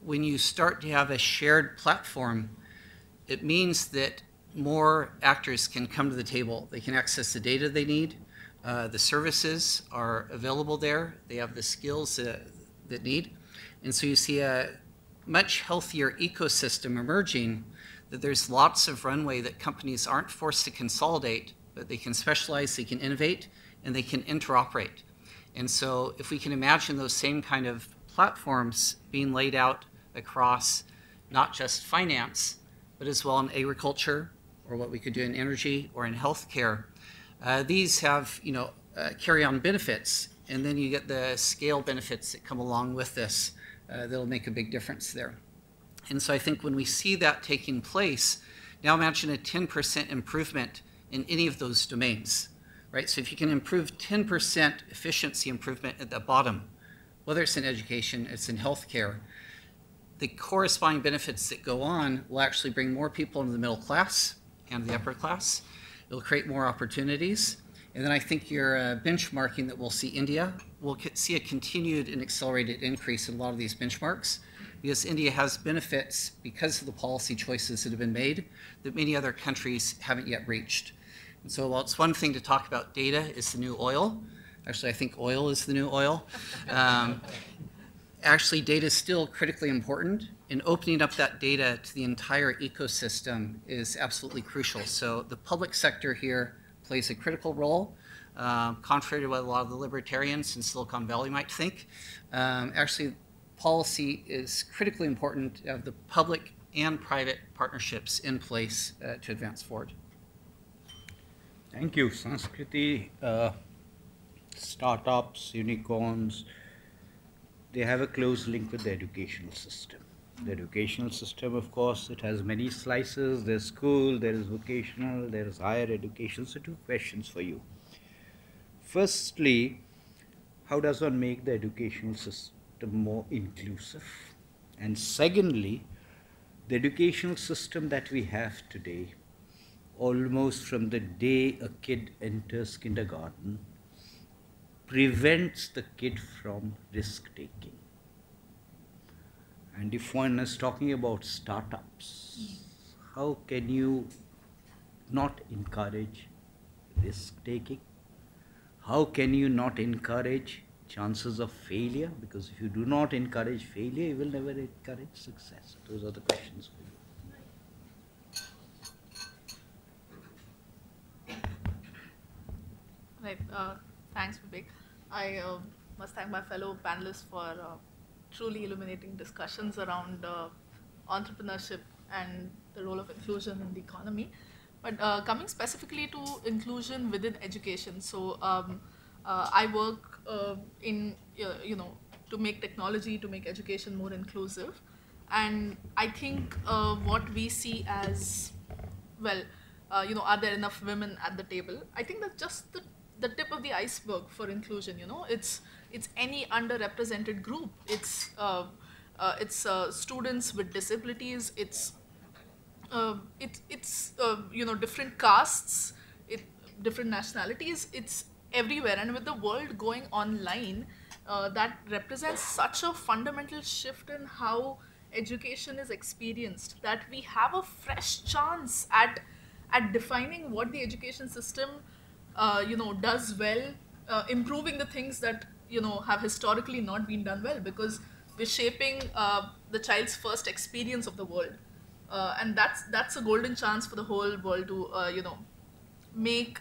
when you start to have a shared platform, it means that more actors can come to the table. They can access the data they need. The services are available there. They have the skills that need. And so you see a much healthier ecosystem emerging, that there's lots of runway that companies aren't forced to consolidate, but they can specialize, they can innovate, and they can interoperate. And so if we can imagine those same kind of platforms being laid out across not just finance, but as well in agriculture, or what we could do in energy or in healthcare. These have, carry-on benefits, and then you get the scale benefits that come along with this that'll make a big difference there. And so I think when we see that taking place, now imagine a 10% improvement in any of those domains, right? So if you can improve 10% efficiency improvement at the bottom, whether it's in education, it's in healthcare, the corresponding benefits that go on will actually bring more people into the middle class and the upper class. It'll create more opportunities. And then I think your benchmarking that we'll see India, we'll see a continued and accelerated increase in a lot of these benchmarks, because India has benefits because of the policy choices that have been made that many other countries haven't yet reached. And so while it's one thing to talk about data is the new oil, actually I think oil is the new oil, actually data is still critically important, and opening up that data to the entire ecosystem is absolutely crucial. So the public sector here plays a critical role, contrary to what a lot of the libertarians in Silicon Valley might think. Actually, policy is critically important to have the public and private partnerships in place to advance forward. Thank you. Sanskriti, startups, unicorns, they have a close link with the educational system. The educational system, of course, it has many slices. There's school, there is vocational, there is higher education. So 2 questions for you. Firstly, how does one make the educational system more inclusive? And secondly, the educational system that we have today, almost from the day a kid enters kindergarten, prevents the kid from risk-taking. And if one is talking about startups, how can you not encourage risk-taking? How can you not encourage chances of failure? Because if you do not encourage failure, you will never encourage success. Those are the questions for you. Right. Thanks, Vivek. I must thank my fellow panelists for truly illuminating discussions around entrepreneurship and the role of inclusion in the economy. But coming specifically to inclusion within education, so I work in, to make technology, to make education more inclusive. And I think what we see as, well, are there enough women at the table? I think that's just the tip of the iceberg for inclusion. It's any underrepresented group. It's students with disabilities. It's different castes, different nationalities. It's everywhere. And with the world going online, that represents such a fundamental shift in how education is experienced, that we have a fresh chance at defining what the education system does well, improving the things that have historically not been done well, because we're shaping the child's first experience of the world, and that's a golden chance for the whole world to make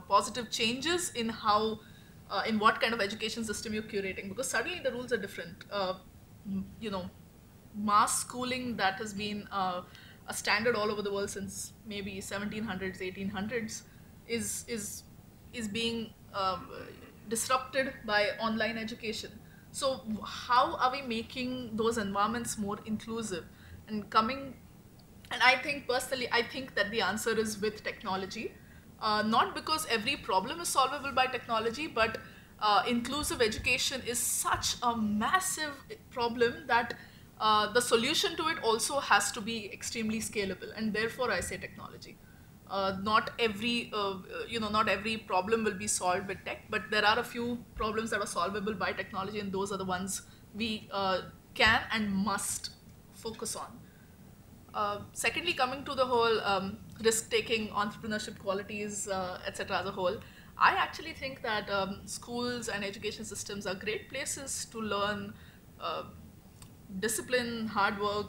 positive changes in how in what kind of education system you're curating, because suddenly the rules are different. Mass schooling that has been a standard all over the world since maybe 1700s, 1800s is being disrupted by online education. So how are we making those environments more inclusive and coming? And I think personally, I think that the answer is with technology, not because every problem is solvable by technology, but inclusive education is such a massive problem that the solution to it also has to be extremely scalable, and therefore I say technology. Not every problem will be solved with tech, but there are a few problems that are solvable by technology, and those are the ones we can and must focus on. Secondly, coming to the whole risk-taking, entrepreneurship qualities, etc. as a whole, I actually think that schools and education systems are great places to learn discipline, hard work,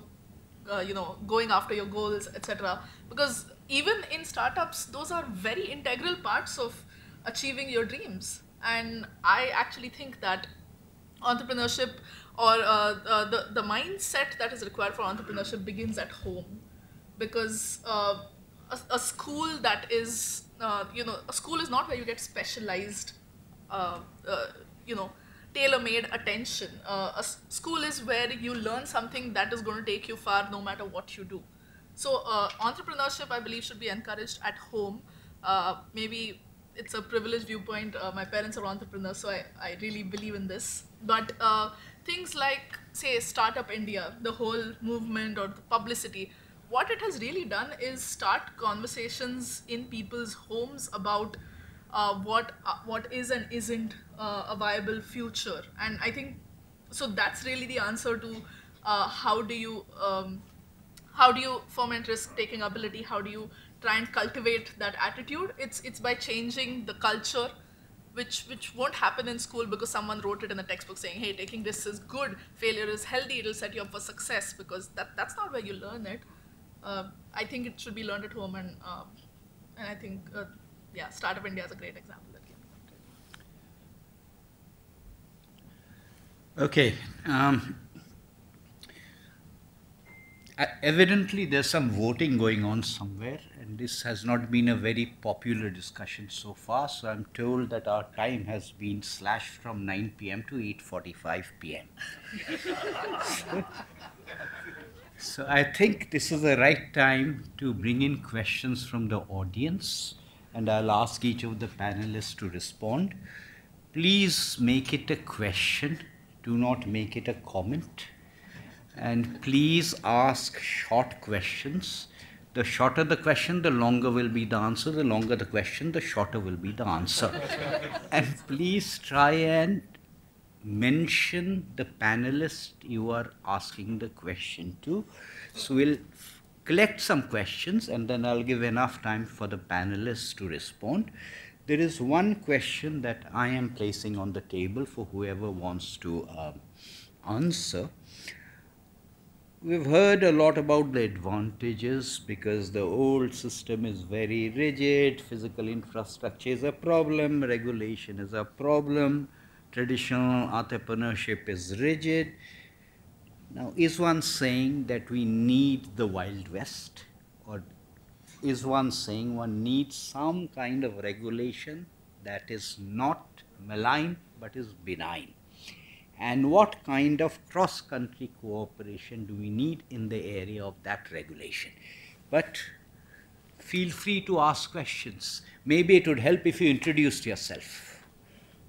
going after your goals, etc. Because even in startups, those are very integral parts of achieving your dreams. And I actually think that entrepreneurship or the mindset that is required for entrepreneurship begins at home, because a school that is a school is not where you get specialized uh, uh, you know tailor-made attention. School is where you learn something that is going to take you far no matter what you do. So entrepreneurship, I believe, should be encouraged at home. Maybe it's a privileged viewpoint. My parents are entrepreneurs, so I really believe in this. But things like, say, Startup India, the whole movement or the publicity, what it has really done is start conversations in people's homes about what is and isn't a viable future. And I think so that's really the answer to how do you foment risk-taking ability? How do you try and cultivate that attitude? It's by changing the culture, which won't happen in school because someone wrote it in the textbook saying, hey, taking risks is good, failure is healthy, it'll set you up for success, because that's not where you learn it. I think it should be learned at home, and I think yeah, Startup India is a great example that came to mind. Okay. Evidently, there's some voting going on somewhere, and this has not been a very popular discussion so far. So I'm told that our time has been slashed from 9 p.m. to 8:45 p.m. So I think this is the right time to bring in questions from the audience, and I'll ask each of the panelists to respond. Please make it a question. Do not make it a comment. And please ask short questions. The shorter the question, the longer will be the answer. The longer the question, the shorter will be the answer. And please try and mention the panelist you are asking the question to. So we'll collect some questions, and then I'll give enough time for the panelists to respond. There is one question that I am placing on the table for whoever wants to answer. We've heard a lot about the advantages because the old system is very rigid, physical infrastructure is a problem, regulation is a problem, traditional entrepreneurship is rigid. Now, is one saying that we need the Wild West, or is one saying one needs some kind of regulation that is not malign but is benign? And what kind of cross-country cooperation do we need in the area of that regulation? But feel free to ask questions. Maybe it would help if you introduced yourself.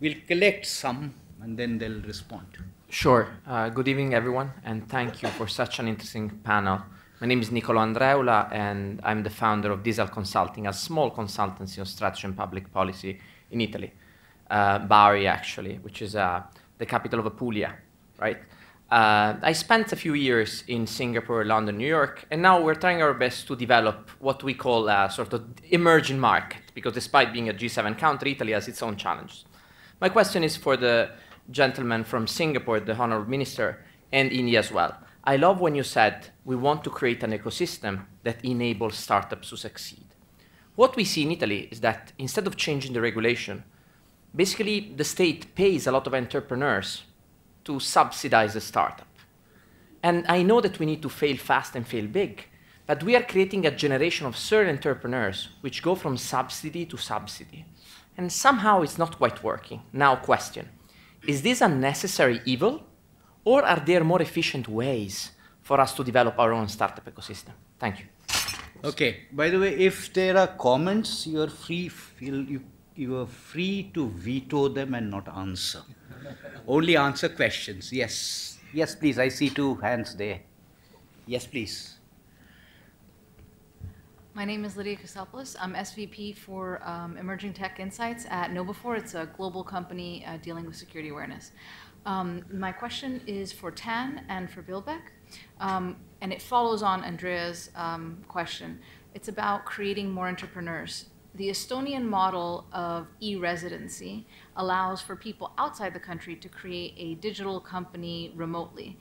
We'll collect some and then they'll respond. Sure. Good evening, everyone, and thank you for such an interesting panel. My name is Nicolo Andreula, and I'm the founder of Diesel Consulting, a small consultancy on strategy and public policy in Italy, Bari, actually, which is the capital of Apulia, right? I spent a few years in Singapore, London, New York, and now we're trying our best to develop what we call a sort of emerging market, because despite being a G7 country, Italy has its own challenges. My question is for the gentleman from Singapore, the Honorable Minister, and India as well. I love when you said we want to create an ecosystem that enables startups to succeed. What we see in Italy is that instead of changing the regulation, basically the state pays a lot of entrepreneurs to subsidize a startup. And I know that we need to fail fast and fail big, but we are creating a generation of serial entrepreneurs which go from subsidy to subsidy. And somehow it's not quite working. Now question, is this a necessary evil, or are there more efficient ways for us to develop our own startup ecosystem? Thank you. Okay, by the way, if there are comments, you are free to veto them and not answer. Only answer questions. Yes. Yes, please. I see two hands there. Yes, please. My name is Lydia Kasopoulos. I'm SVP for Emerging Tech Insights at KnowBe4. It's a global company dealing with security awareness. My question is for Tan and for Bilbek, and it follows on Andrea's question. It's about creating more entrepreneurs. The Estonian model of e-residency allows for people outside the country to create a digital company remotely.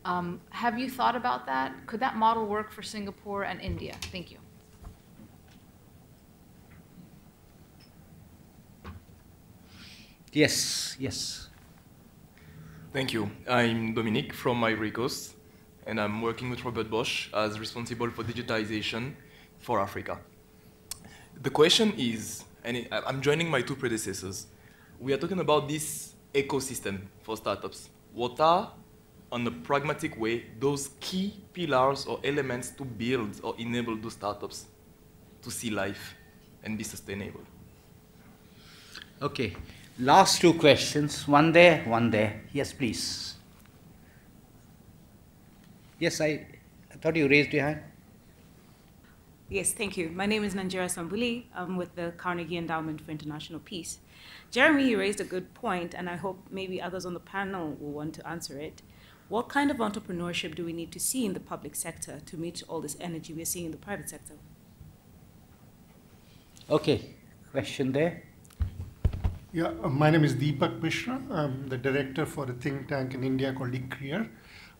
Have you thought about that? Could that model work for Singapore and India? Thank you. Yes, yes. Thank you. I'm Dominic from Ivory Coast, and I'm working with Robert Bosch as responsible for digitization for Africa. The question is, and I'm joining my two predecessors, we are talking about this ecosystem for startups. What are, on a pragmatic way, those key pillars or elements to build or enable those startups to see life and be sustainable? Okay, last two questions. One there, one there. Yes, please. Yes, I thought you raised your hand. Yes, thank you. My name is Nanjira Sambuli. I'm with the Carnegie Endowment for International Peace. Jeremy, you raised a good point, and I hope maybe others on the panel will want to answer it. What kind of entrepreneurship do we need to see in the public sector to meet all this energy we're seeing in the private sector? Okay, question there. Yeah, my name is Deepak Mishra. I'm the director for a think tank in India called eCreer.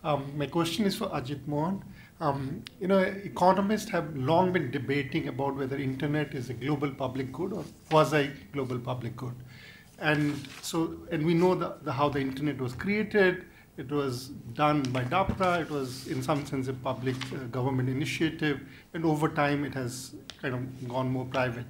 My question is for Ajit Mohan. Economists have long been debating about whether internet is a global public good or quasi-global public good. And we know how the internet was created. It was done by DAPRA. It was, in some sense, a public government initiative. And over time, it has kind of gone more private.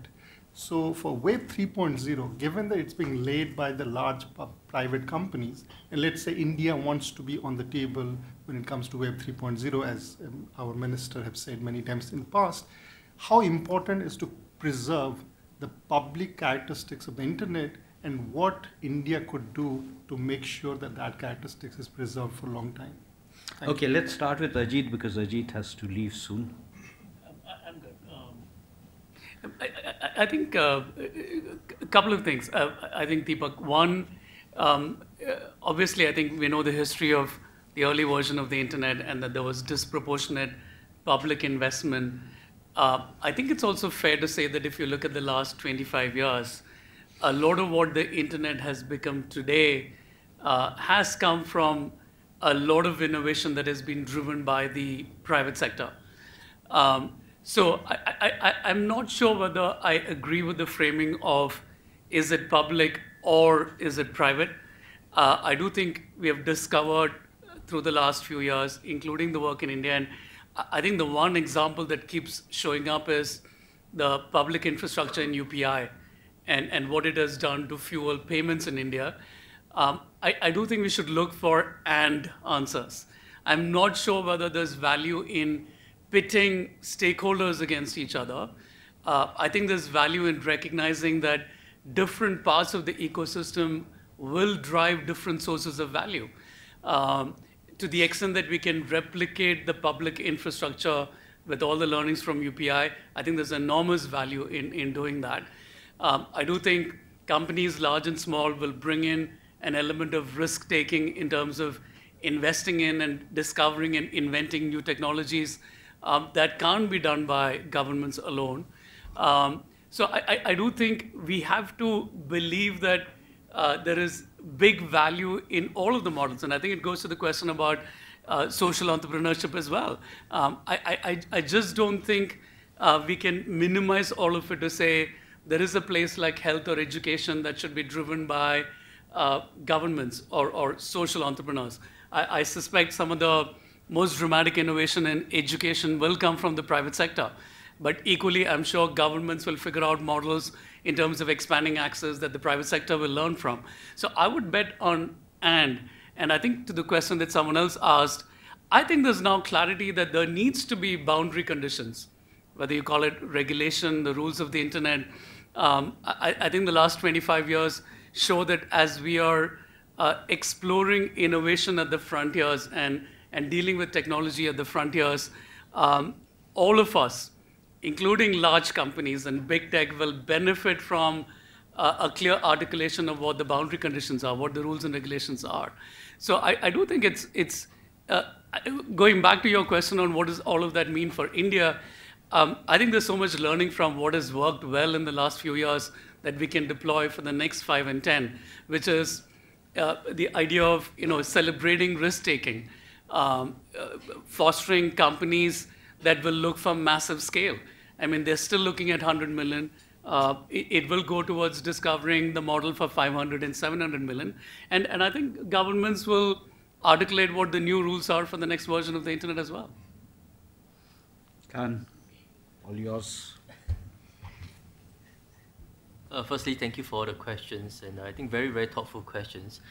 So for Web 3.0, given that it's being laid by the large private companies, and let's say India wants to be on the table when it comes to Web 3.0, as our minister have said many times in the past, how important is to preserve the public characteristics of the internet, and what India could do to make sure that that characteristics is preserved for a long time? Okay, let's start with Ajit because Ajit has to leave soon. I'm good. I think a couple of things. I think, Deepak, one, obviously, I think we know the history of the early version of the internet and that there was disproportionate public investment. I think it's also fair to say that if you look at the last 25 years, a lot of what the internet has become today has come from a lot of innovation that has been driven by the private sector. So I'm not sure whether I agree with the framing of is it public or is it private. I do think we have discovered through the last few years, including the work in India, and I think the one example that keeps showing up is the public infrastructure in UPI and what it has done to fuel payments in India. I do think we should look for and answers. I'm not sure whether there's value in pitting stakeholders against each other. I think there's value in recognizing that different parts of the ecosystem will drive different sources of value. To the extent that we can replicate the public infrastructure with all the learnings from UPI, I think there's enormous value in doing that. I do think companies, large and small, will bring in an element of risk-taking in terms of investing in and discovering and inventing new technologies that can't be done by governments alone. So I do think we have to believe that there is big value in all of the models. And I think it goes to the question about social entrepreneurship as well. I just don't think we can minimize all of it to say there is a place like health or education that should be driven by governments or social entrepreneurs. I suspect some of the most dramatic innovation in education will come from the private sector. But equally, I'm sure governments will figure out models in terms of expanding access that the private sector will learn from. So I would bet on and I think to the question that someone else asked, I think there's now clarity that there needs to be boundary conditions, whether you call it regulation, the rules of the internet. I think the last 25 years show that as we are exploring innovation at the frontiers and dealing with technology at the frontiers, all of us, including large companies and big tech, will benefit from a clear articulation of what the boundary conditions are, what the rules and regulations are. So I do think it's going back to your question on what does all of that mean for India, I think there's so much learning from what has worked well in the last few years that we can deploy for the next 5 and 10, which is the idea of celebrating risk-taking, fostering companies that will look for massive scale. I mean, they're still looking at 100 million. It will go towards discovering the model for 500 and 700 million. And I think governments will articulate what the new rules are for the next version of the internet as well. Khan, all yours. Firstly, thank you for the questions, and I think very, very thoughtful questions.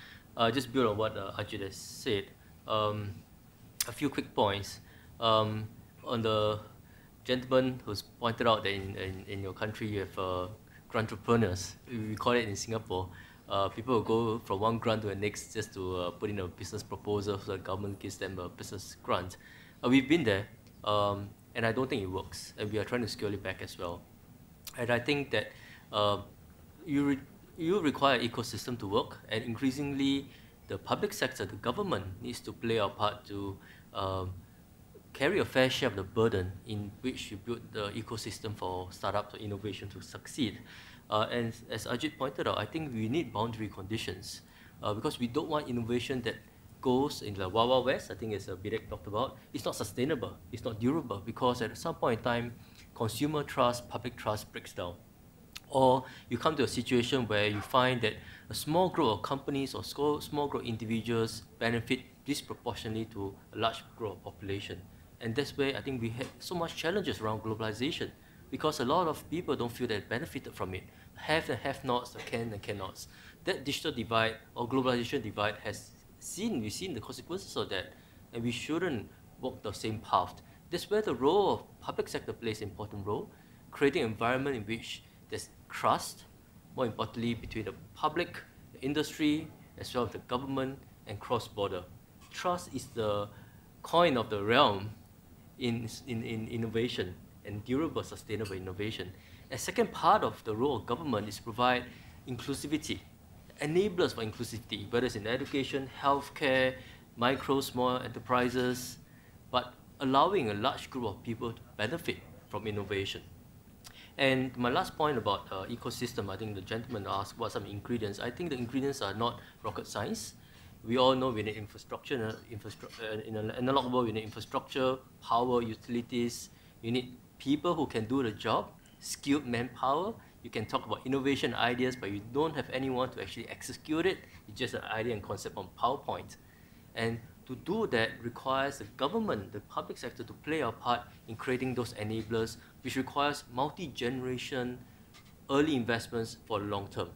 Just build on what Ajit has said. A few quick points. On the gentleman who's pointed out that in your country you have entrepreneurs. We call it in Singapore. People will go from one grant to the next just to put in a business proposal so the government gives them a business grant. We've been there, and I don't think it works, and we are trying to scale it back as well. And I think that you require ecosystem to work, and increasingly the public sector, the government, needs to play a part to carry a fair share of the burden in which you build the ecosystem for startups or innovation to succeed. And as Ajit pointed out, I think we need boundary conditions because we don't want innovation that goes in the Wild Wild West. I think as Bidek talked about, it's not sustainable, it's not durable, because at some point in time, consumer trust, public trust breaks down. Or you come to a situation where you find that a small group of companies or small group of individuals benefit disproportionately to a large group of population. And that's where I think we had so much challenges around globalization, because a lot of people don't feel they benefited from it. Have and have-nots, the can and cannots. That digital divide or globalization divide we've seen the consequences of that, and we shouldn't walk the same path. That's where the role of public sector plays an important role, creating an environment in which there's trust, more importantly, between the public, the industry, as well as the government, and cross-border. Trust is the coin of the realm in innovation and durable, sustainable innovation. A second part of the role of government is provide inclusivity, enablers for inclusivity, whether it's in education, healthcare, micro, small enterprises, but allowing a large group of people to benefit from innovation. And my last point about ecosystem, I think the gentleman asked what some ingredients. I think the ingredients are not rocket science. We all know we need infrastructure. In an analog world, we need infrastructure, power, utilities. You need people who can do the job, skilled manpower. You can talk about innovation ideas, but you don't have anyone to actually execute it. It's just an idea and concept on PowerPoint. And to do that requires the government, the public sector, to play a part in creating those enablers, which requires multi-generation early investments for the long term.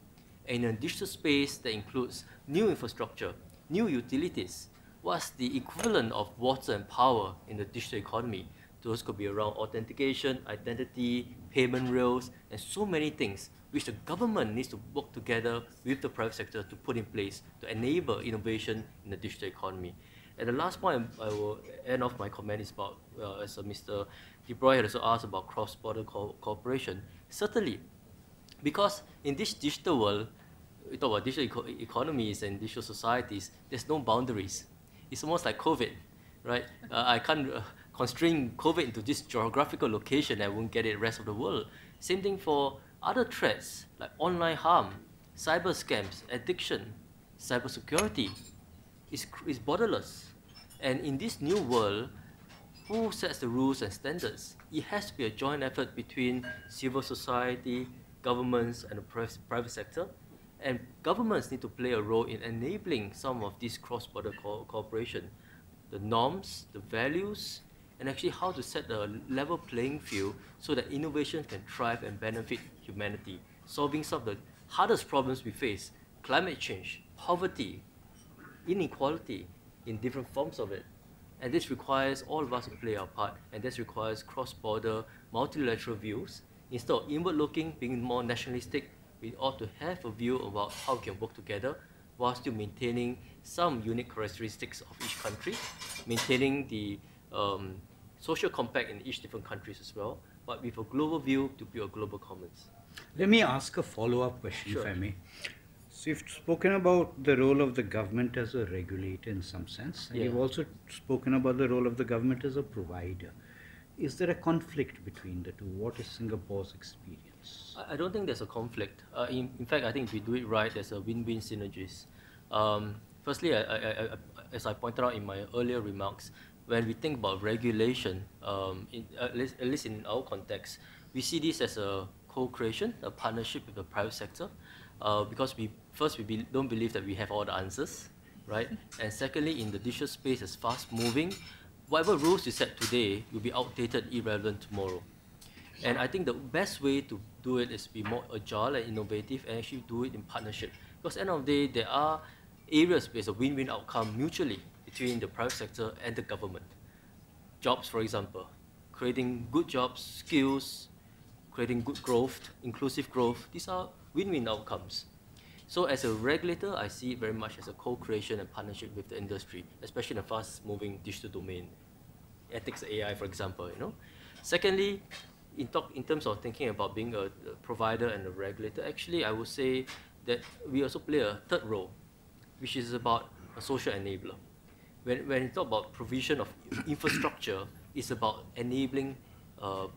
And in a digital space that includes new infrastructure, new utilities, what's the equivalent of water and power in the digital economy? Those could be around authentication, identity, payment rails, and so many things which the government needs to work together with the private sector to put in place to enable innovation in the digital economy. And the last point I will end off my comment is about, as Mr. De Bruyne had also asked about cross-border cooperation. Certainly, because in this digital world, we talk about digital economies and digital societies, there's no boundaries. It's almost like COVID, right? I can't constrain COVID into this geographical location, I won't get it the rest of the world. Same thing for other threats like online harm, cyber scams, addiction, cybersecurity. Is borderless. And in this new world, who sets the rules and standards? It has to be a joint effort between civil society, governments, and the private sector. And governments need to play a role in enabling some of this cross-border cooperation. The norms, the values, and actually how to set a level playing field so that innovation can thrive and benefit humanity, solving some of the hardest problems we face: climate change, poverty, inequality in different forms of it. And this requires all of us to play our part, and this requires cross-border, multilateral views. Instead of inward-looking, being more nationalistic, we ought to have a view about how we can work together while still maintaining some unique characteristics of each country, maintaining the social compact in each different countries as well, but with a global view to build a global commons. Let me ask a follow-up question, Sure. if I may. So you've spoken about the role of the government as a regulator in some sense, and you've also spoken about the role of the government as a provider. Is there a conflict between the two? What is Singapore's experience? I don't think there's a conflict. In fact, I think if we do it right, there's a win-win synergies. Firstly, as I pointed out in my earlier remarks, when we think about regulation, at least in our context, we see this as a co-creation, a partnership with the private sector, because we don't believe that we have all the answers, right? And secondly, in the digital space, it's fast-moving. Whatever rules you set today will be outdated, irrelevant tomorrow. And I think the best way to do it is be more agile and innovative and actually do it in partnership. Because at the end of the day, there are areas where it's a win-win outcome mutually between the private sector and the government. Jobs, for example, creating good jobs, skills, creating good growth, inclusive growth, these are win-win outcomes. So as a regulator, I see it very much as a co-creation and partnership with the industry, especially in a fast-moving digital domain, ethics, AI, for example. Secondly, in terms of thinking about being a provider and a regulator, actually, I would say that we also play a third role, which is about a social enabler. When you talk about provision of infrastructure, it's about enabling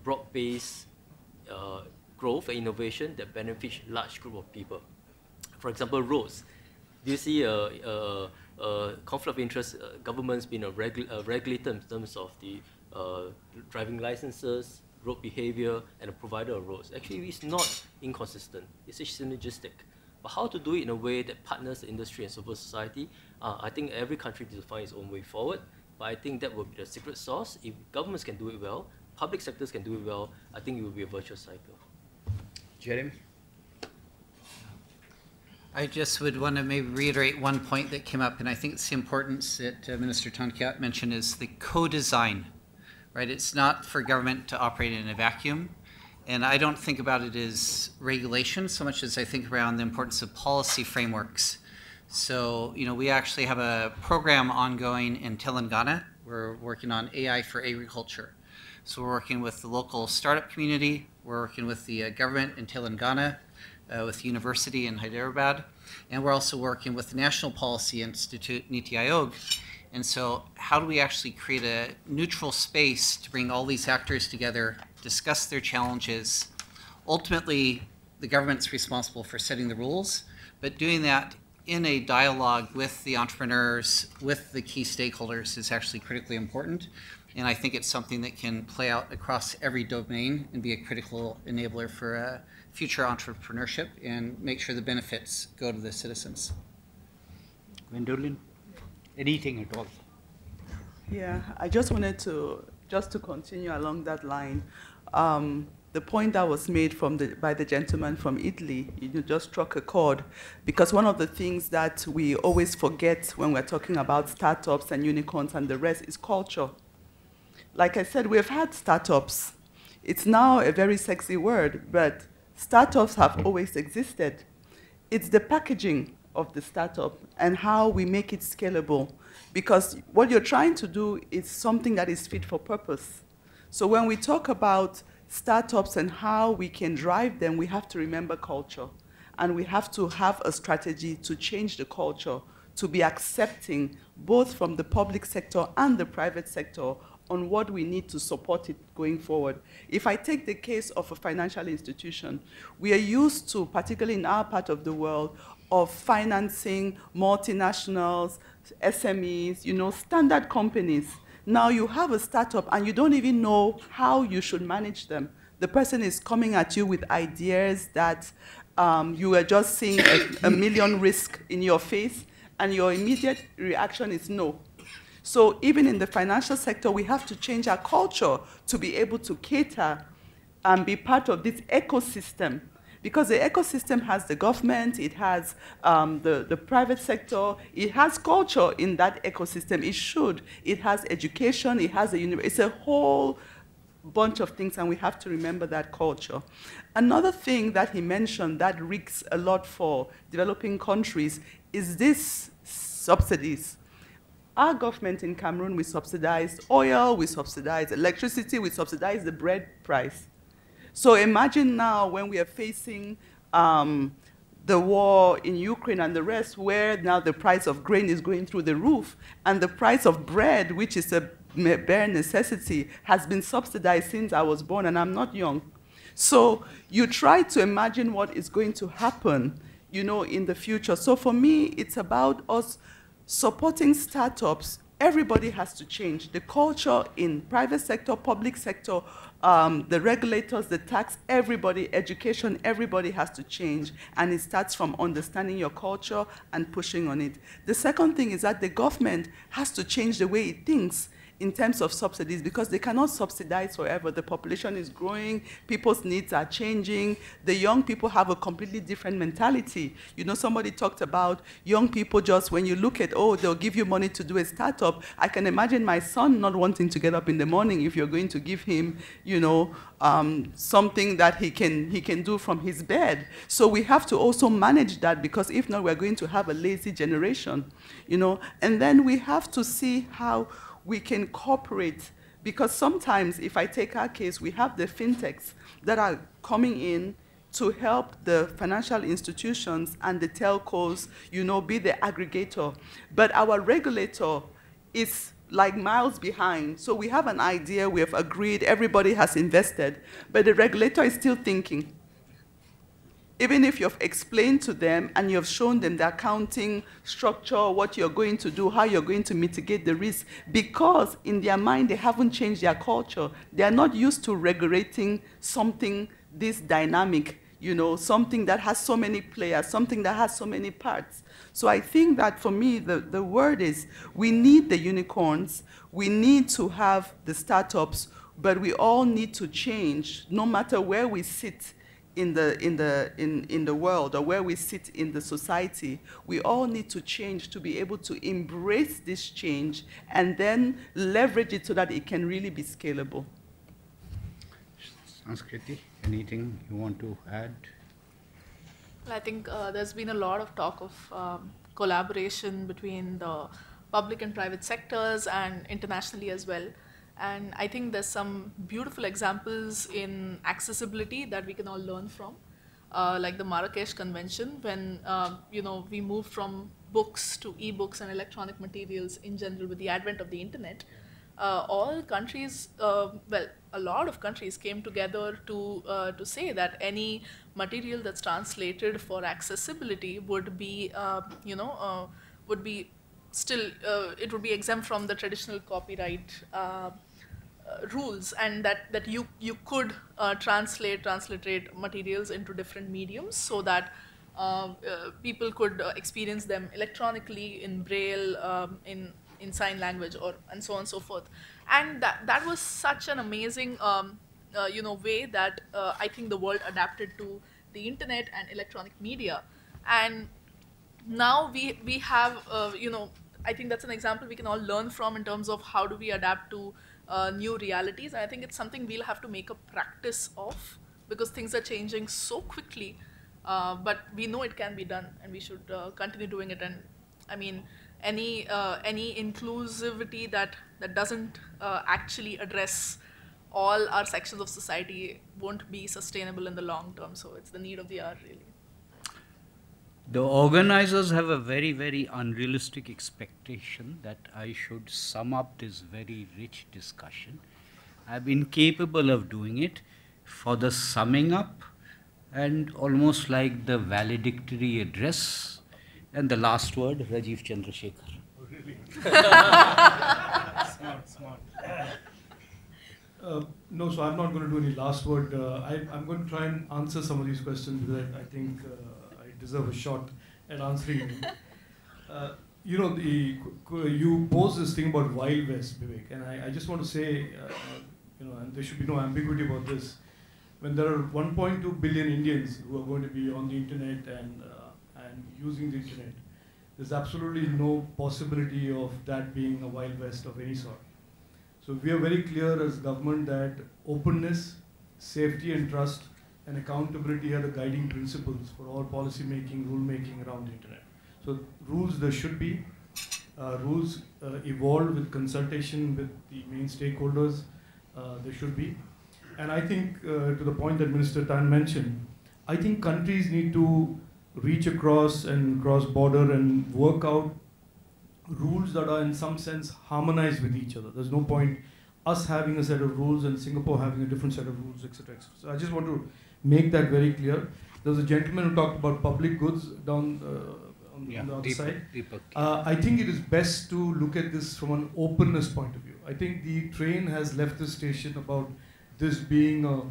broad-based growth and innovation that benefits large group of people. For example, roads. Do you see a conflict of interest? Government's been a regulator in terms of the driving licenses, road behavior, and a provider of roads. Actually, it's not inconsistent. It's synergistic. But how to do it in a way that partners the industry and civil society? I think every country needs to find its own way forward. But I think that will be the secret sauce. If governments can do it well, public sectors can do it well, I think it will be a virtuous cycle. Jeremy? I just would want to maybe reiterate one point that came up, and I think it's the importance that Minister Tan Kiat mentioned is the co-design, right? It's not for government to operate in a vacuum. And I don't think about it as regulation so much as I think around the importance of policy frameworks. So, we actually have a program ongoing in Telangana. We're working on AI for agriculture. So we're working with the local startup community. We're working with the government in Telangana, with the university in Hyderabad. And we're also working with the National Policy Institute, Niti Aayog. And so how do we actually create a neutral space to bring all these actors together, discuss their challenges? Ultimately, the government's responsible for setting the rules, but doing that in a dialogue with the entrepreneurs, with the key stakeholders is actually critically important. And I think it's something that can play out across every domain and be a critical enabler for future entrepreneurship and make sure the benefits go to the citizens. Gwendoline? Anything at all? Yeah, I just wanted to continue along that line. The point that was made by the gentleman from Italy, just struck a chord, because one of the things that we always forget when we're talking about startups and unicorns and the rest is culture. Like I said, we've had startups. It's now a very sexy word, but startups have always existed. It's the packaging of the startup and how we make it scalable. Because what you're trying to do is something that is fit for purpose. So when we talk about startups and how we can drive them, we have to remember culture. And we have to have a strategy to change the culture, to be accepting both from the public sector and the private sector on what we need to support it going forward. If I take the case of a financial institution, we are used to, particularly in our part of the world, of financing multinationals, SMEs, standard companies. Now you have a startup and you don't even know how you should manage them. The person is coming at you with ideas that you are just seeing a million risks in your face, and your immediate reaction is no. So even in the financial sector, we have to change our culture to be able to cater and be part of this ecosystem. Because the ecosystem has the government, it has the private sector, it has culture in that ecosystem. It should. It has education, it has it's a whole bunch of things, and we have to remember that culture. Another thing that he mentioned that risks a lot for developing countries is this subsidies. Our government in Cameroon, we subsidize oil, we subsidize electricity, we subsidize the bread price. So imagine now when we are facing the war in Ukraine and the rest, where now the price of grain is going through the roof, and the price of bread, which is a bare necessity, has been subsidized since I was born, and I'm not young. So you try to imagine what is going to happen, in the future. So for me, it's about us supporting startups everybody has to change. The culture in private sector, public sector, the regulators, the tax, everybody, education, everybody has to change. And it starts from understanding your culture and pushing on it. The second thing is that the government has to change the way it thinks in terms of subsidies, because they cannot subsidize forever. The population is growing, people's needs are changing, the young people have a completely different mentality. You know, somebody talked about young people just, when you look at, oh, they'll give you money to do a startup. I can imagine my son not wanting to get up in the morning if you're going to give him, you know, something that he can do from his bed. So we have to also manage that, because if not, we're going to have a lazy generation, you know. And then we have to see how we can cooperate, because sometimes, if I take our case, we have the fintechs that are coming in to help the financial institutions and the telcos, you know, be the aggregator. But our regulator is like miles behind. So we have an idea, we have agreed, everybody has invested, but the regulator is still thinking. Even if you've explained to them and you've shown them the accounting structure, what you're going to do, how you're going to mitigate the risk, because in their mind they haven't changed their culture. They are not used to regulating something this dynamic, you know, something that has so many players, something that has so many parts. So I think that for me, the word is, we need the unicorns, we need to have the startups, but we all need to change, no matter where we sit in the world, or where we sit in the society. We all need to change to be able to embrace this change and then leverage it so that it can really be scalable. Sanskriti, anything you want to add? I think there's been a lot of talk of collaboration between the public and private sectors and internationally as well. And I think there's some beautiful examples in accessibility that we can all learn from, like the Marrakesh Convention, when you know, we moved from books to e-books and electronic materials in general with the advent of the internet. All countries, well, a lot of countries came together to say that any material that's translated for accessibility would be, you know, would be still, it would be exempt from the traditional copyright rules, and that you could transliterate materials into different mediums, so that people could experience them electronically, in braille, in sign language, or and so on and so forth. And that was such an amazing you know, way that I think the world adapted to the internet and electronic media. And now we have you know, I think that's an example we can all learn from in terms of how do we adapt to new realities. And I think it's something we'll have to make a practice of, because things are changing so quickly, but we know it can be done, and we should continue doing it. And I mean, any inclusivity that doesn't actually address all our sections of society won't be sustainable in the long term. So it's the need of the hour, really. The organizers have a very, very unrealistic expectation that I should sum up this very rich discussion. I've been capable of doing it for the summing up and almost like the valedictory address. And the last word, Rajeev Chandrasekhar. Oh, really? Smart. No, so I'm not going to do any last word. I'm going to try and answer some of these questions, because I think I deserve a shot at answering them. You know, you posed this thing about Wild West, Vivek, and I just want to say, you know, and there should be no ambiguity about this. When there are 1.2 billion Indians who are going to be on the internet and using the internet, there's absolutely no possibility of that being a Wild West of any sort. So we are very clear as government that openness, safety and trust, and accountability are the guiding principles for all policy making, rule making around the internet. So rules there should be, rules evolve with consultation with the main stakeholders, there should be. And I think to the point that Minister Tan mentioned, I think countries need to reach across and cross border and work out rules that are in some sense harmonized with each other. There's no point us having a set of rules and Singapore having a different set of rules, etc. So I just want to make that very clear. There was a gentleman who talked about public goods down on the other side. Deepak. I think it is best to look at this from an openness point of view. I think the train has left the station about this being a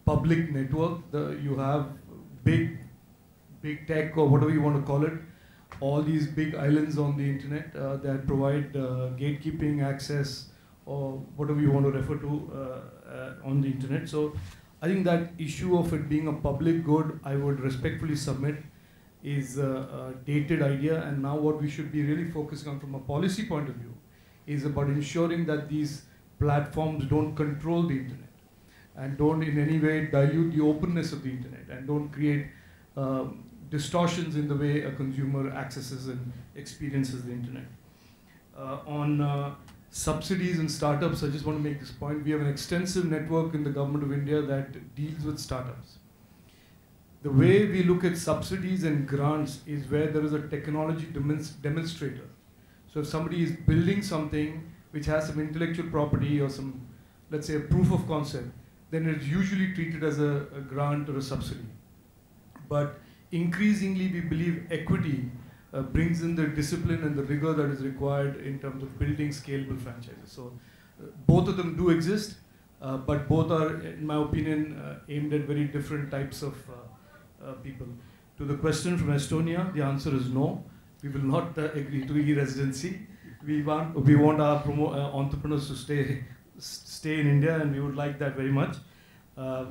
public network. You have big tech or whatever you want to call it, all these big islands on the internet that provide gatekeeping access or whatever you want to refer to on the internet. So I think that issue of it being a public good, I would respectfully submit, is a dated idea. And now what we should be really focusing on from a policy point of view is about ensuring that these platforms don't control the internet and don't in any way dilute the openness of the internet and don't create distortions in the way a consumer accesses and experiences the internet. On subsidies and startups, I just want to make this point. We have an extensive network in the government of India that deals with startups. The way we look at subsidies and grants is where there is a technology demonstrator. So if somebody is building something which has some intellectual property or some, let's say, a proof of concept, then it's usually treated as a grant or a subsidy. But increasingly, we believe equity brings in the discipline and the rigor that is required in terms of building scalable franchises. So both of them do exist, but both are, in my opinion, aimed at very different types of people. To the question from Estonia, the answer is no. We will not agree to e-residency. We want our entrepreneurs to stay in India, and we would like that very much.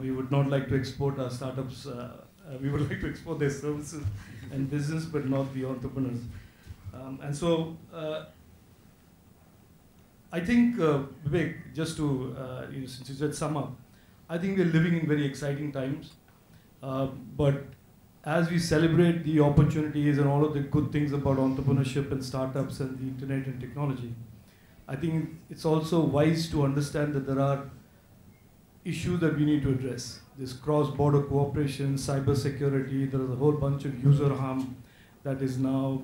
We would not like to export our startups. We would like to export their services and business, but not the entrepreneurs. And so, I think, Vivek, just to, since you said sum up, I think we're living in very exciting times. But as we celebrate the opportunities and all of the good things about entrepreneurship and startups and the internet and technology, I think it's also wise to understand that there are issues that we need to address. This cross-border cooperation, cybersecurity, there is a whole bunch of user harm that is now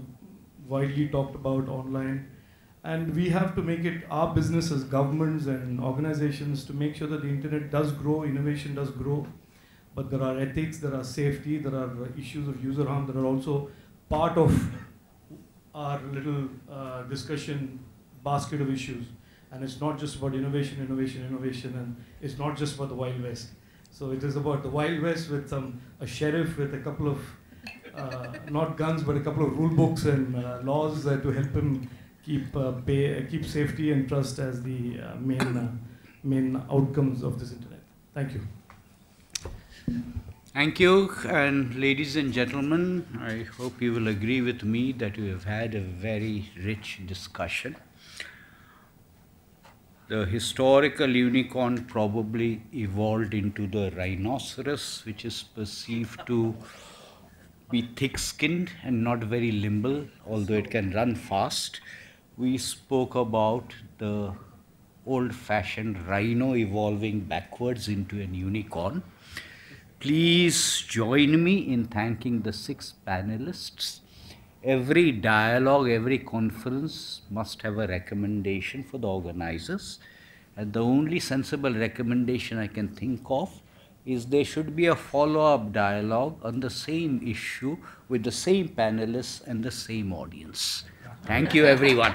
widely talked about online. And we have to make it our business as governments and organizations to make sure that the internet does grow, innovation does grow. But there are ethics, there are safety, there are issues of user harm that are also part of our little discussion basket of issues. And it's not just about innovation, and it's not just about the Wild West. So it is about the Wild West with a sheriff with a couple of, not guns, but a couple of rule books and laws to help him keep safety and trust as the main outcomes of this internet. Thank you. Thank you, and ladies and gentlemen, I hope you will agree with me that we have had a very rich discussion. The historical unicorn probably evolved into the rhinoceros, which is perceived to be thick-skinned and not very limble, although it can run fast. We spoke about the old-fashioned rhino evolving backwards into an unicorn. Please join me in thanking the 6 panelists. Every dialogue, every conference must have a recommendation for the organizers. And the only sensible recommendation I can think of is there should be a follow-up dialogue on the same issue with the same panelists and the same audience. Thank you, everyone.